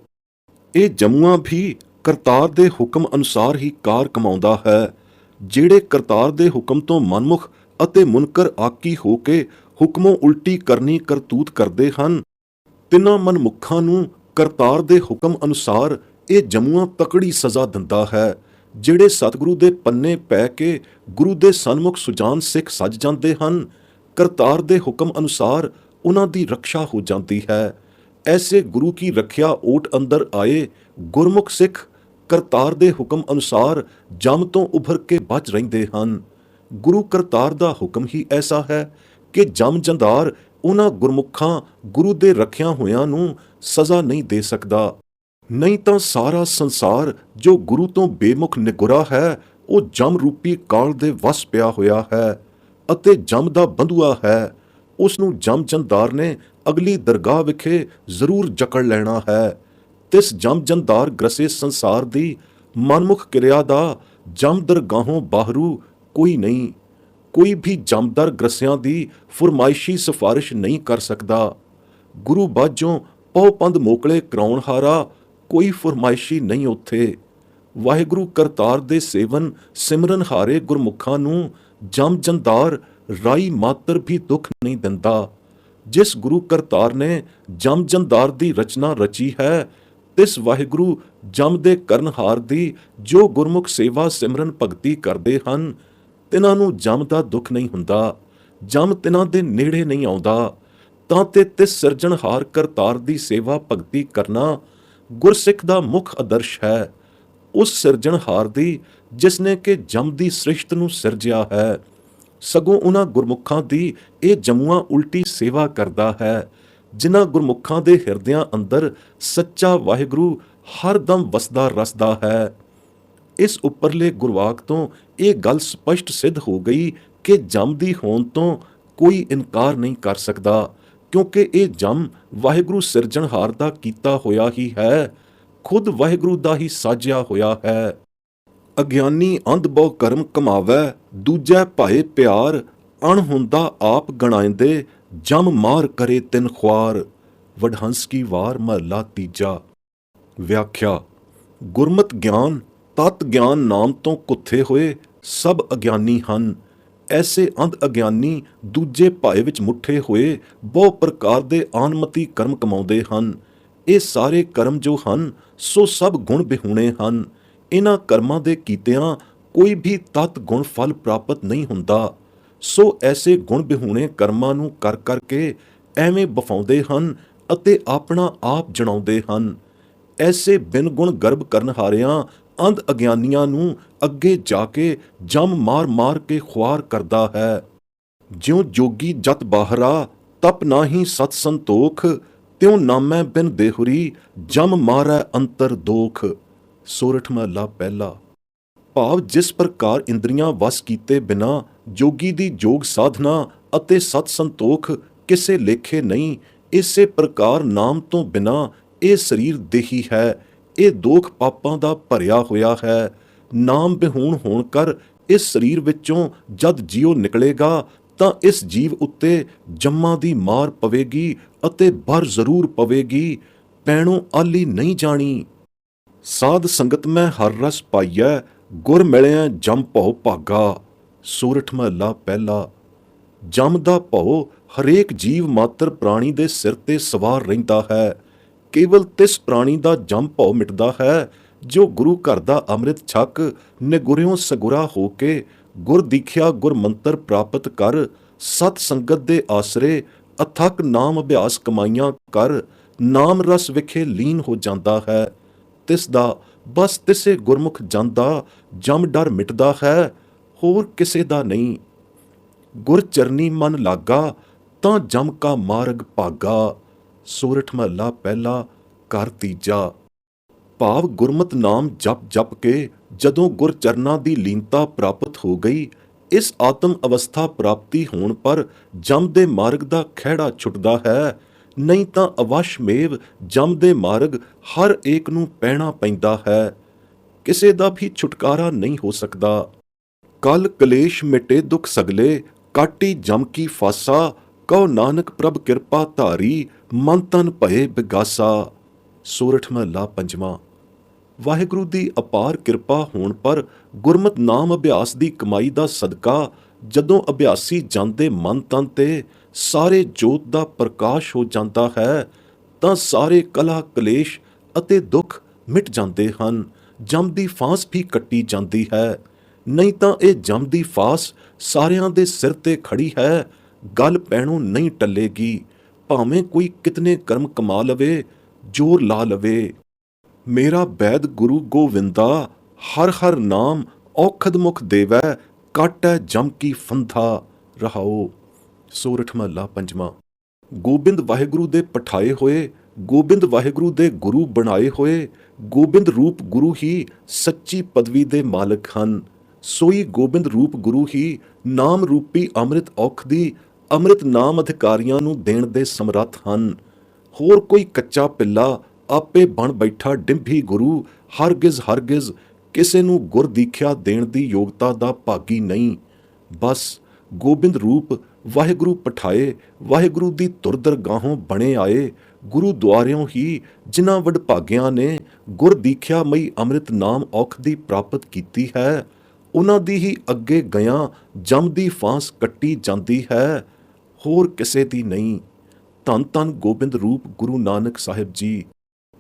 [SPEAKER 1] ਇਹ ਜਮੂਆਂ ਵੀ ਕਰਤਾਰ ਦੇ ਹੁਕਮ ਅਨੁਸਾਰ ਹੀ ਕਾਰ ਕਮਾਉਂਦਾ ਹੈ। ਜਿਹੜੇ ਕਰਤਾਰ ਦੇ ਹੁਕਮ ਤੋਂ ਮਨਮੁਖ ਅਤੇ ਮੁਨਕਰ ਆਕੀ ਹੋ ਕੇ ਹੁਕਮੋਂ ਉਲਟੀ ਕਰਨੀ ਕਰਤੂਤ ਕਰਦੇ ਹਨ, ਤਿੰਨਾਂ ਮਨਮੁੱਖਾਂ ਨੂੰ ਕਰਤਾਰ ਦੇ ਹੁਕਮ ਅਨੁਸਾਰ ਇਹ ਜਮੂਆਂ ਤਕੜੀ ਸਜ਼ਾ ਦਿੰਦਾ ਹੈ। ਜਿਹੜੇ ਸਤਿਗੁਰੂ ਦੇ ਪੰਨੇ ਪੈ ਕੇ ਗੁਰੂ ਦੇ ਸਨਮੁਖ ਸੁਜਾਨ ਸਿੱਖ ਸੱਜ ਜਾਂਦੇ ਹਨ, ਕਰਤਾਰ ਦੇ ਹੁਕਮ ਅਨੁਸਾਰ ਉਹਨਾਂ ਦੀ ਰੱਖਿਆ ਹੋ ਜਾਂਦੀ ਹੈ। ਐਸੇ ਗੁਰੂ ਕੀ ਰੱਖਿਆ ਓਟ ਅੰਦਰ ਆਏ ਗੁਰਮੁਖ ਸਿੱਖ ਕਰਤਾਰ ਦੇ ਹੁਕਮ ਅਨੁਸਾਰ ਜਮ ਤੋਂ ਉਭਰ ਕੇ ਬਚ ਰਹਿੰਦੇ ਹਨ। ਗੁਰੂ ਕਰਤਾਰ ਦਾ ਹੁਕਮ ਹੀ ਐਸਾ ਹੈ ਕਿ ਜਮ ਜੰਦਾਰ ਉਹਨਾਂ ਗੁਰਮੁਖਾਂ ਗੁਰੂ ਦੇ ਰੱਖਿਆ ਹੋਇਆਂ ਨੂੰ ਸਜ਼ਾ ਨਹੀਂ ਦੇ ਸਕਦਾ। ਨਹੀਂ ਤਾਂ ਸਾਰਾ ਸੰਸਾਰ ਜੋ ਗੁਰੂ ਤੋਂ ਬੇਮੁਖ ਨਿਗੁਰਾ ਹੈ ਉਹ ਜਮ ਰੂਪੀ ਕਾਲ ਦੇ ਵਸ ਪਿਆ ਹੋਇਆ ਹੈ ਅਤੇ ਜਮ ਦਾ ਬੰਧੂਆ ਹੈ। ਉਸ ਨੂੰ ਜਮ ਜੰਦਾਰ ਨੇ ਅਗਲੀ ਦਰਗਾਹ ਵਿਖੇ ਜ਼ਰੂਰ ਜਕੜ ਲੈਣਾ ਹੈ। ਤਿਸ ਜਮ ਜੰਦਾਰ ਗ੍ਰਸੇ ਸੰਸਾਰ ਦੀ ਮਨਮੁਖ ਕਿਰਿਆ ਦਾ ਜਮ ਦਰਗਾਹੋਂ ਬਾਹਰੂ ਕੋਈ ਨਹੀਂ। ਕੋਈ ਵੀ ਜਮਦਰ ਗ੍ਰਸਿਆਂ ਦੀ ਫਰਮਾਇਸ਼ੀ ਸਿਫਾਰਿਸ਼ ਨਹੀਂ ਕਰ ਸਕਦਾ। ਗੁਰੂ ਬਾਝੋਂ ਪਹੁ ਪੰਧ ਮੋਕਲੇ ਕਰਾਉਣ ਹਾਰਾ ਕੋਈ ਫਰਮਾਇਸ਼ੀ ਨਹੀਂ ਉੱਥੇ। ਵਾਹਿਗੁਰੂ ਕਰਤਾਰ ਦੇ ਸੇਵਨ ਸਿਮਰਨ ਹਾਰੇ ਗੁਰਮੁਖਾਂ ਨੂੰ ਜਮ ਜੰਦਾਰ ਰਾਈ ਮਾਤਰ ਵੀ ਦੁੱਖ ਨਹੀਂ ਦਿੰਦਾ। ਜਿਸ ਗੁਰੂ ਕਰਤਾਰ ਨੇ ਜਮ ਜੰਦਾਰ ਦੀ ਰਚਨਾ ਰਚੀ ਹੈ, ਤਿਸ ਵਾਹਿਗੁਰੂ ਜਮ ਦੇ ਕਰਨਹਾਰ ਦੀ ਜੋ ਗੁਰਮੁਖ ਸੇਵਾ ਸਿਮਰਨ ਭਗਤੀ ਕਰਦੇ ਹਨ, ਤਿਨਾਂ ਨੂੰ ਜਮ ਦਾ ਦੁੱਖ ਨਹੀਂ ਹੁੰਦਾ, ਜਮ ਤਿਨਾਂ ਦੇ ਨੇੜੇ ਨਹੀਂ ਆਉਂਦਾ। ਤਾਂ ਤੇ ਤਿਸ ਸਿਰਜਣਹਾਰ ਕਰਤਾਰ ਦੀ ਸੇਵਾ ਭਗਤੀ ਕਰਨਾ ਗੁਰਸਿੱਖ ਦਾ ਮੁੱਖ ਆਦਰਸ਼ ਹੈ। ਉਸ ਸਿਰਜਣਹਾਰ ਦੀ ਜਿਸ ਨੇ ਕਿ ਜਮ ਦੀ ਸ੍ਰਿਸ਼ਟ ਨੂੰ ਸਿਰਜਿਆ ਹੈ। ਸਗੋਂ ਉਹਨਾਂ ਗੁਰਮੁਖਾਂ ਦੀ ਇਹ ਜਮੂਆਂ ਉਲਟੀ ਸੇਵਾ ਕਰਦਾ ਹੈ, ਜਿਨ੍ਹਾਂ ਗੁਰਮੁਖਾਂ ਦੇ ਹਿਰਦਿਆਂ ਅੰਦਰ ਸੱਚਾ ਵਾਹਿਗੁਰੂ ਹਰ ਦਮ ਵਸਦਾ ਰਸਦਾ ਹੈ। ਇਸ ਉੱਪਰਲੇ ਗੁਰਵਾਕ ਤੋਂ ਇਹ ਗੱਲ ਸਪਸ਼ਟ ਸਿੱਧ ਹੋ ਗਈ ਕਿ ਜਮ ਦੀ ਹੋਂਦ ਤੋਂ ਕੋਈ ਇਨਕਾਰ ਨਹੀਂ ਕਰ ਸਕਦਾ, ਕਿਉਂਕਿ ਇਹ ਜਮ ਵਾਹਿਗੁਰੂ ਸਿਰਜਣਹਾਰ ਦਾ ਕੀਤਾ ਹੋਇਆ ਹੀ ਹੈ, ਖੁਦ ਵਾਹਿਗੁਰੂ ਦਾ ਹੀ ਸਾਜਿਆ ਹੋਇਆ ਹੈ। ਅਗਿਆਨੀ ਅੰਧ ਬਹੁ ਕਰਮ ਕਮਾਵੈ, ਦੂਜੈ ਭਾਏ ਪਿਆਰ, ਅਣ ਹੁੰਦਾ ਆਪ ਗਣਾਇਂਦੇ, ਜਮ ਮਾਰ ਕਰੇ ਤਿਨ ਖੁਆਰ। ਵਡਹੰਸ ਕੀ ਵਾਰ ਮਹਲਾ ਤੀਜਾ। ਵਿਆਖਿਆ। ਗੁਰਮਤਿ ਗਿਆਨ ਤਤ ਗਿਆਨ ਨਾਮ ਤੋਂ ਕੁੱਥੇ ਹੋਏ ਸਭ ਅਗਿਆਨੀ ਹਨ। ਐਸੇ ਅੰਧ ਅਗਿਆਨੀ ਦੂਜੇ ਭਾਏ ਵਿੱਚ ਮੁੱਠੇ ਹੋਏ ਬਹੁ ਪ੍ਰਕਾਰ ਦੇ ਆਨਮਤੀ ਕਰਮ ਕਮਾਉਂਦੇ ਹਨ। ਇਹ ਸਾਰੇ ਕਰਮ ਜੋ ਹਨ ਸੋ ਸਭ ਗੁਣ ਬਿਹੂਣੇ ਹਨ। ਇਹਨਾਂ ਕਰਮਾਂ ਦੇ ਕੀਤਿਆਂ ਕੋਈ ਵੀ ਤਤ ਗੁਣ ਫਲ ਪ੍ਰਾਪਤ ਨਹੀਂ ਹੁੰਦਾ। ਸੋ ਐਸੇ ਗੁਣ ਬਿਹੂਣੇ ਕਰਮਾਂ ਨੂੰ ਕਰ ਕਰਕੇ ਐਵੇਂ ਬਫਾਉਂਦੇ ਹਨ ਅਤੇ ਆਪਣਾ ਆਪ ਜਣਾਉਂਦੇ ਹਨ। ਐਸੇ ਬਿਨ ਗੁਣ ਗਰਭ ਕਰਨ ਹਾਰਿਆਂ ਅੰਧ ਅਗਿਆਨੀਆਂ ਨੂੰ ਅੱਗੇ ਜਾ ਕੇ ਜਮ ਮਾਰ ਮਾਰ ਕੇ ਖੁਆਰ ਕਰਦਾ ਹੈ। ਜਿਉ ਜੋਗੀ ਜਤ ਬਾਹਰਾ ਤਪ ਨਾਹੀ ਸਤ ਸੰਤੋਖ, ਤਿਉ ਨਾਮੈ ਬਿਨ ਦੇਹੁਰੀ ਜਮ ਮਾਰੈ ਅੰਤਰ ਦੋਖ। ਸੋਰਠ ਮਹਲਾ ਪਹਿਲਾ। ਭਾਵ ਜਿਸ ਪ੍ਰਕਾਰ ਇੰਦਰੀਆਂ ਵਸ ਕੀਤੇ ਬਿਨਾਂ ਜੋਗੀ ਦੀ ਜੋਗ ਸਾਧਨਾ ਅਤੇ ਸਤ ਸੰਤੋਖ ਕਿਸੇ ਲੇਖੇ ਨਹੀਂ, ਇਸੇ ਪ੍ਰਕਾਰ ਨਾਮ ਤੋਂ ਬਿਨਾਂ ਇਹ ਸਰੀਰ ਦੇਹੀ ਹੈ, ਇਹ ਦੋਖ ਪਾਪਾਂ ਦਾ ਭਰਿਆ ਹੋਇਆ ਹੈ। ਨਾਮ ਬਿਹੂਣ ਹੋਣ ਕਰ ਇਸ ਸਰੀਰ ਵਿੱਚੋਂ ਜਦ ਜੀਉ ਨਿਕਲੇਗਾ ਤਾਂ ਇਸ ਜੀਵ ਉੱਤੇ ਜੰਮਾਂ ਦੀ ਮਾਰ ਪਵੇਗੀ ਅਤੇ ਬਰ ਜ਼ਰੂਰ ਪਵੇਗੀ, ਪੈਣੋਂ ਆਲੀ ਨਹੀਂ ਜਾਣੀ। ਸਾਧ ਸੰਗਤ ਮੈਂ ਹਰ ਰਸ ਪਾਈਐ, ਗੁਰ ਮਿਲਿਆ ਜਮ ਭਉ ਭਾਗਾ। ਸੋਰਠ ਮਹਲਾ ਪਹਿਲਾ। ਜਮ ਦਾ ਭਉ ਹਰੇਕ ਜੀਵ ਮਾਤਰ ਪ੍ਰਾਣੀ ਦੇ ਸਿਰ ਤੇ ਸਵਾਰ ਰਹਿੰਦਾ ਹੈ। ਕੇਵਲ ਤਿਸ ਪ੍ਰਾਣੀ ਦਾ ਜਮ ਭਉ ਮਿਟਦਾ ਹੈ ਜੋ ਗੁਰੂ ਘਰ ਦਾ ਅੰਮ੍ਰਿਤ ਛਕ ਨਿਗੁਰਿਓਂ ਸਗੁਰਾ ਹੋ ਕੇ ਗੁਰ ਦੀਖਿਆ ਗੁਰ ਮੰਤਰ ਪ੍ਰਾਪਤ ਕਰ, ਸਤ ਸੰਗਤ ਦੇ ਆਸਰੇ ਅਥਕ ਨਾਮ ਅਭਿਆਸ ਕਮਾਈਆਂ ਕਰ ਨਾਮ ਰਸ ਵਿਖੇ ਲੀਨ ਹੋ ਜਾਂਦਾ ਹੈ। ਤਿਸ ਦਾ ਬਸ ਤਿਸੇ ਗੁਰਮੁਖ ਜਨ ਦਾ ਜਮ ਡਰ ਮਿਟਦਾ ਹੈ, ਹੋਰ ਕਿਸੇ ਦਾ ਨਹੀਂ। ਗੁਰ ਚਰਨੀ ਮਨ ਲਾਗਾ ਤਾਂ ਜਮ ਕਾ ਮਾਰਗ ਭਾਗਾ। ਸੋਰਠ ਮਹਲਾ ਪਹਿਲਾ ਘਰ ਤੀਜਾ। ਭਾਵ ਗੁਰਮਤ ਨਾਮ ਜਪ ਜਪ ਕੇ ਜਦੋਂ ਗੁਰ ਚਰਨਾਂ ਦੀ ਲੀਨਤਾ ਪ੍ਰਾਪਤ ਹੋ ਗਈ, ਇਸ ਆਤਮ ਅਵਸਥਾ ਪ੍ਰਾਪਤੀ ਹੋਣ ਪਰ ਜਮ ਦੇ ਮਾਰਗ ਦਾ ਖਹਿੜਾ ਛੁੱਟਦਾ ਹੈ, ਨਹੀਂ ਤਾਂ ਅਵਸ਼ਮੇਵ ਜਮ ਦੇ ਮਾਰਗ ਹਰ ਏਕ ਨੂੰ ਪੈਣਾ ਪੈਂਦਾ ਹੈ। ਕਿਸੇ ਦਾ ਵੀ ਛੁਟਕਾਰਾ ਨਹੀਂ ਹੋ ਸਕਦਾ। ਕਲ ਕਲੇਸ਼ ਮਿਟੇ ਦੁਖ ਸਗਲੇ, ਕਾਟੀ ਜਮ ਕੀ ਫਾਸਾ, ਕਉ ਨਾਨਕ ਪ੍ਰਭ ਕਿਰਪਾ ਧਾਰੀ, ਮਨ ਤਨ ਭਏ ਬਿਗਾਸਾ। ਸੋਰਠ ਮਹਲਾ ਪੰਜਵਾਂ। ਵਾਹਿਗੁਰੂ ਦੀ ਅਪਾਰ ਕਿਰਪਾ ਹੋਣ ਪਰ ਗੁਰਮਤਿ ਨਾਮ ਅਭਿਆਸ ਦੀ ਕਮਾਈ ਦਾ ਸਦਕਾ ਜਦੋਂ ਅਭਿਆਸੀ ਜਨ ਦੇ ਮਨ ਤਨ ਤੇ ਸਾਰੇ ਜੋਤ ਦਾ ਪ੍ਰਕਾਸ਼ ਹੋ ਜਾਂਦਾ ਹੈ, ਤਾਂ ਸਾਰੇ ਕਲਾ ਕਲੇਸ਼ ਅਤੇ ਦੁੱਖ ਮਿਟ ਜਾਂਦੇ ਹਨ। ਜਮ ਦੀ ਫਾਂਸ ਵੀ ਕੱਟੀ ਜਾਂਦੀ ਹੈ। ਨਹੀਂ ਤਾਂ ਇਹ ਜਮ ਦੀ ਫਾਸ ਸਾਰਿਆਂ ਦੇ ਸਿਰ ਤੇ ਖੜੀ ਹੈ, ਗੱਲ ਪੈਣੋਂ ਨਹੀਂ ਟੱਲੇਗੀ, ਭਾਵੇਂ ਕੋਈ ਕਿਤਨੇ ਕਰਮ ਕਮਾ ਲਵੇ, ਜ਼ੋਰ ਲਾ ਲਵੇ। ਮੇਰਾ ਬੈਦ ਗੁਰੂ ਗੋਵਿੰਦਾ, ਹਰ ਹਰ ਨਾਮ ਔਖਦ ਮੁਖ ਦੇਵੈ, ਕਾਟੈ ਜਮ ਕੀ ਫੰਧਾ। ਰਹਾਓ। ਸੋਰਠ ਮਹਲਾ ਪੰਜਵਾਂ। ਗੋਬਿੰਦ ਵਾਹਿਗੁਰੂ ਦੇ ਪਠਾਏ ਹੋਏ, ਗੋਬਿੰਦ ਵਾਹਿਗੁਰੂ ਦੇ ਗੁਰੂ ਬਣਾਏ ਹੋਏ, ਗੋਬਿੰਦ ਰੂਪ ਗੁਰੂ ਹੀ ਸੱਚੀ ਪਦਵੀ ਦੇ ਮਾਲਕ ਹਨ। ਸੋਈ ਗੋਬਿੰਦ ਰੂਪ ਗੁਰੂ ਹੀ ਨਾਮ ਰੂਪੀ ਅੰਮ੍ਰਿਤ ਔਖਦੀ ਅੰਮ੍ਰਿਤ ਨਾਮ ਅਧਿਕਾਰੀਆਂ ਨੂੰ ਦੇਣ ਦੇ ਸਮਰੱਥ ਹਨ। ਹੋਰ ਕੋਈ ਕੱਚਾ ਪਿੱਲਾ ਆਪੇ ਬਣ ਬੈਠਾ ਡਿੰਭੀ ਗੁਰੂ ਹਰਗਿਜ਼ ਹਰਗਿਜ਼ ਕਿਸੇ ਨੂੰ ਗੁਰ ਦੀਖਿਆ ਦੇਣ ਦੀ ਯੋਗਤਾ ਦਾ ਭਾਗੀ ਨਹੀਂ। ਬਸ ਗੋਬਿੰਦ ਰੂਪ ਵਾਹਿਗੁਰੂ ਪਠਾਏ, ਵਾਹਿਗੁਰੂ ਦੀ ਧੁਰ ਦਰਗਾਹੋਂ ਬਣੇ ਆਏ। ਗੁਰੂ ਦੁਆਰਿਓਂ ਹੀ ਜਿਨ੍ਹਾਂ ਵਡਭਾਗਿਆਂ ਨੇ ਗੁਰ ਦੀਖਿਆ ਮਈ ਅੰਮ੍ਰਿਤ ਨਾਮ ਔਖ ਦੀ ਪ੍ਰਾਪਤ ਕੀਤੀ ਹੈ, ਉਹਨਾਂ ਦੀ ਹੀ ਅੱਗੇ ਗਿਆਂ ਜਮ ਦੀ ਫਾਂਸ ਕੱਟੀ ਜਾਂਦੀ ਹੈ, ਹੋਰ ਕਿਸੇ ਦੀ ਨਹੀਂ। ਧੰਨ ਧੰਨ ਗੋਬਿੰਦ ਰੂਪ ਗੁਰੂ ਨਾਨਕ ਸਾਹਿਬ ਜੀ।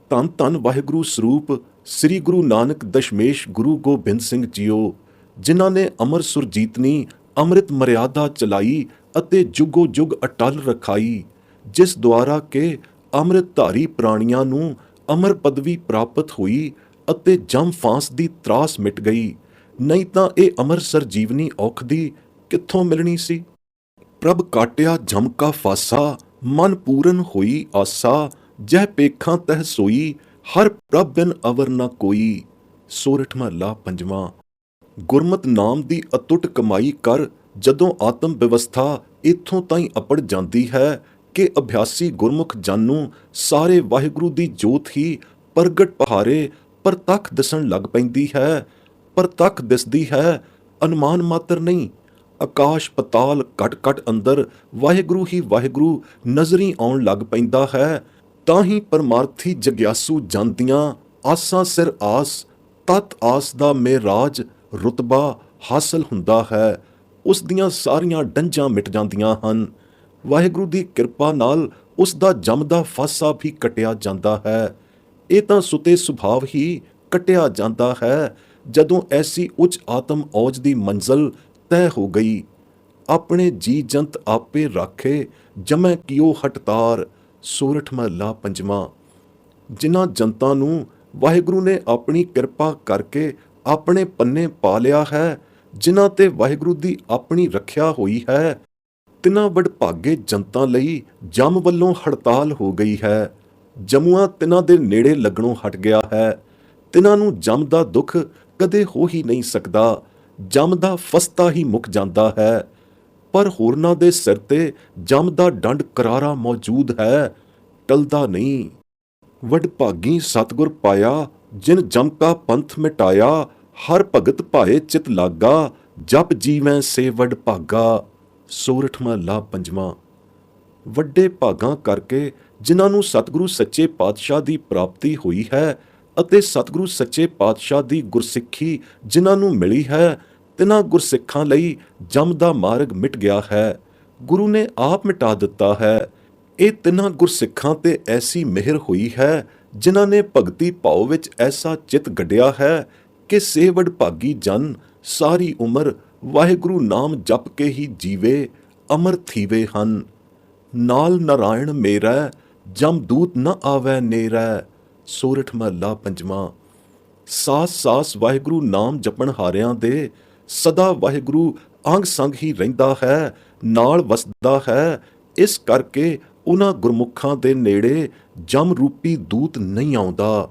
[SPEAKER 1] ਧੰਨ ਧੰਨ ਵਾਹਿਗੁਰੂ ਸਰੂਪ ਸ੍ਰੀ ਗੁਰੂ ਨਾਨਕ ਦਸ਼ਮੇਸ਼ ਗੁਰੂ ਗੋਬਿੰਦ ਸਿੰਘ ਜੀਓ, ਜਿਨ੍ਹਾਂ ਨੇ ਅਮਰ ਸੁਰਜੀਤਨੀ ਅੰਮ੍ਰਿਤ ਮਰਿਆਦਾ ਚਲਾਈ ਅਤੇ ਜੁਗੋ ਜੁਗ ਅਟਲ ਰਖਾਈ, ਜਿਸ ਦੁਆਰਾ ਕਿ ਅੰਮ੍ਰਿਤਧਾਰੀ ਪ੍ਰਾਣੀਆਂ ਨੂੰ ਅਮਰ ਪਦਵੀ ਪ੍ਰਾਪਤ ਹੋਈ ਅਤੇ ਜਮ ਫਾਂਸ ਦੀ ਤਰਾਸ ਮਿਟ ਗਈ। ਨਹੀਂ ਤਾਂ ਇਹ ਅਮਰ ਸਰਜੀਵਨੀ ਔਖ ਦੀ ਕਿੱਥੋਂ ਮਿਲਣੀ ਸੀ। ਪ੍ਰਭ ਕਾਟਿਆ ਜਮ ਕਾ ਫਾਸਾ, ਮਨ ਪੂਰਨ ਹੋਈ ਆਸਾ। ਜਹ ਪੇਖਾਂ ਤਹ ਸੋਈ, ਹਰ ਪ੍ਰਭ ਬਿਨ ਅਵਰ ਨਾ ਕੋਈ। ਸੋਰਠ ਮਹੱਲਾ ਪੰਜਵਾਂ। ਗੁਰਮਤਿ ਨਾਮ ਦੀ ਅਤੁੱਟ ਕਮਾਈ ਕਰ, ਜਦੋਂ ਆਤਮ ਵਿਵਸਥਾ ਇੱਥੋਂ ਤਾਈਂ ਅਪੜ ਜਾਂਦੀ ਹੈ ਕਿ ਅਭਿਆਸੀ ਗੁਰਮੁਖ ਜਨ ਨੂੰ ਸਾਰੇ ਵਾਹਿਗੁਰੂ ਦੀ ਜੋਤ ਹੀ ਪ੍ਰਗਟ ਪਹਾਰੇ ਪ੍ਰਤੱਖ ਦਿਸਣ ਲੱਗ ਪੈਂਦੀ ਹੈ। ਪ੍ਰਤੱਖ ਦਿਸਦੀ ਹੈ, ਅਨੁਮਾਨ ਮਾਤਰ ਨਹੀਂ। ਆਕਾਸ਼ ਪਤਾਲ ਘਟ ਘਟ ਅੰਦਰ ਵਾਹਿਗੁਰੂ ਹੀ ਵਾਹਿਗੁਰੂ ਨਜ਼ਰੀ ਆਉਣ ਲੱਗ ਪੈਂਦਾ ਹੈ। ਤਾਂ ਹੀ ਪਰਮਾਰਥੀ ਜਗਿਆਸੂ ਜਨ ਦੀਆਂ ਆਸਾਂ ਸਿਰ ਆਸ, ਤਤ ਆਸ ਦਾ ਮੇਰਾਜ ਰੁਤਬਾ ਹਾਸਲ ਹੁੰਦਾ ਹੈ। ਉਸ ਦੀਆਂ ਸਾਰੀਆਂ ਡੰਝਾਂ ਮਿਟ ਜਾਂਦੀਆਂ ਹਨ। ਵਾਹਿਗੁਰੂ ਦੀ ਕਿਰਪਾ ਨਾਲ ਉਸ ਦਾ ਜੰਮਦਾ ਫਾਸਾ ਵੀ ਕੱਟਿਆ ਜਾਂਦਾ ਹੈ। ਇਹ ਤਾਂ ਸੁਤੇ ਸੁਭਾਵ ਹੀ ਕੱਟਿਆ ਜਾਂਦਾ ਹੈ ਜਦੋਂ ਐਸੀ ਉੱਚ ਆਤਮ ਔਜ ਦੀ ਮੰਜ਼ਲ ਤੈਅ ਹੋ ਗਈ। ਆਪਣੇ ਜੀ ਜੰਤ ਆਪੇ ਰਾਖੇ, ਜਮੈ ਕਿਓ ਹਟਤਾਰ। ਸੋਰਠ ਮਹੱਲਾ ਪੰਜਵਾਂ। ਜਿਨ੍ਹਾਂ ਜਨਤਾਂ ਨੂੰ ਵਾਹਿਗੁਰੂ ਨੇ ਆਪਣੀ ਕਿਰਪਾ ਕਰਕੇ ਆਪਣੇ ਪੰਨੇ ਪਾ ਲਿਆ ਹੈ, ਜਿਨ੍ਹਾਂ ਤੇ ਵਾਹਿਗੁਰੂ ਦੀ ਆਪਣੀ ਰੱਖਿਆ ਹੋਈ ਹੈ, ਤਿਨਾਂ ਵਡਭਾਗੇ ਜਨਤਾਂ ਲਈ ਜਮ ਵੱਲੋਂ ਹੜਤਾਲ ਹੋ ਗਈ ਹੈ। ਜਮੂਆ ਤਿਨਾਂ ਦੇ ਨੇੜੇ ਲੱਗਣੋਂ ਹਟ ਗਿਆ ਹੈ। ਤਿਨਾਂ ਨੂੰ ਜਮ ਦਾ ਦੁੱਖ ਕਦੇ ਹੋ ਹੀ ਨਹੀਂ ਸਕਦਾ। ਜਮ ਦਾ ਫਸਤਾ ਹੀ ਮੁੱਕ ਜਾਂਦਾ ਹੈ। ਪਰ ਹੋਰਨਾਂ ਦੇ ਸਿਰ ਤੇ ਜਮ ਦਾ ਡੰਡ ਕਰਾਰਾ ਮੌਜੂਦ ਹੈ, ਟਲਦਾ ਨਹੀਂ। ਵਡਭਾਗੀ ਸਤਿਗੁਰ ਪਾਇਆ, ਜਿਨ ਜਮ ਕਾ ਪੰਥ ਮਿਟਾਇਆ। ਹਰ ਭਗਤ ਭਾਏ ਚਿਤ ਲਾਗਾ, ਜਪ ਜੀਵੈ ਸੇ ਵਡਭਾਗਾ। ਸੋਰਠ ਮਹੱਲਾ ਪੰਜਵਾਂ। ਵੱਡੇ ਭਾਗਾਂ ਕਰਕੇ ਜਿਨ੍ਹਾਂ ਨੂੰ ਸਤਿਗੁਰੂ ਸੱਚੇ ਪਾਤਸ਼ਾਹ ਦੀ ਪ੍ਰਾਪਤੀ ਹੋਈ ਹੈ ਅਤੇ ਸਤਿਗੁਰੂ ਸੱਚੇ ਪਾਤਸ਼ਾਹ ਦੀ ਗੁਰਸਿੱਖੀ ਜਿਨ੍ਹਾਂ ਨੂੰ ਮਿਲੀ ਹੈ, ਤਿਨਾਂ ਗੁਰਸਿੱਖਾਂ ਲਈ ਜਮ ਦਾ ਮਾਰਗ ਮਿਟ ਗਿਆ ਹੈ। ਗੁਰੂ ਨੇ ਆਪ ਮਿਟਾ ਦਿੱਤਾ ਹੈ। ਇਹ ਤਿਨਾਂ ਗੁਰਸਿੱਖਾਂ ਤੇ ਐਸੀ ਮਿਹਰ ਹੋਈ ਹੈ, ਜਿਨ੍ਹਾਂ ਨੇ ਭਗਤੀ ਭਾਵ ਵਿੱਚ ਐਸਾ ਚਿੱਤ ਗੱਡਿਆ ਹੈ ਕਿ ਸੇ ਵਡਭਾਗੀ ਜਨ ਸਾਰੀ ਉਮਰ ਵਾਹਿਗੁਰੂ ਨਾਮ ਜਪ ਕੇ ਹੀ ਜੀਵੇ, ਅਮਰ ਥੀਵੇ ਹਨ। ਨਾਲ ਨਾਰਾਇਣ ਮੇਰਾ, ਜਮਦੂਤ ਨ ਆਵੈ ਨੇਰੈ। ਸੋਰਠ ਮਹੱਲਾ ਪੰਜਵਾਂ। ਸਾਸ ਸਾਸ ਵਾਹਿਗੁਰੂ ਨਾਮ ਜਪਣ ਹਾਰਿਆਂ ਦੇ ਸਦਾ ਵਾਹਿਗੁਰੂ ਅੰਗ ਸੰਗ ਹੀ ਰਹਿੰਦਾ ਹੈ, ਨਾਲ ਵਸਦਾ ਹੈ। ਇਸ ਕਰਕੇ ਉਹਨਾਂ ਗੁਰਮੁਖਾਂ ਦੇ ਨੇੜੇ ਜਮ ਰੂਪੀ ਦੂਤ ਨਹੀਂ ਆਉਂਦਾ।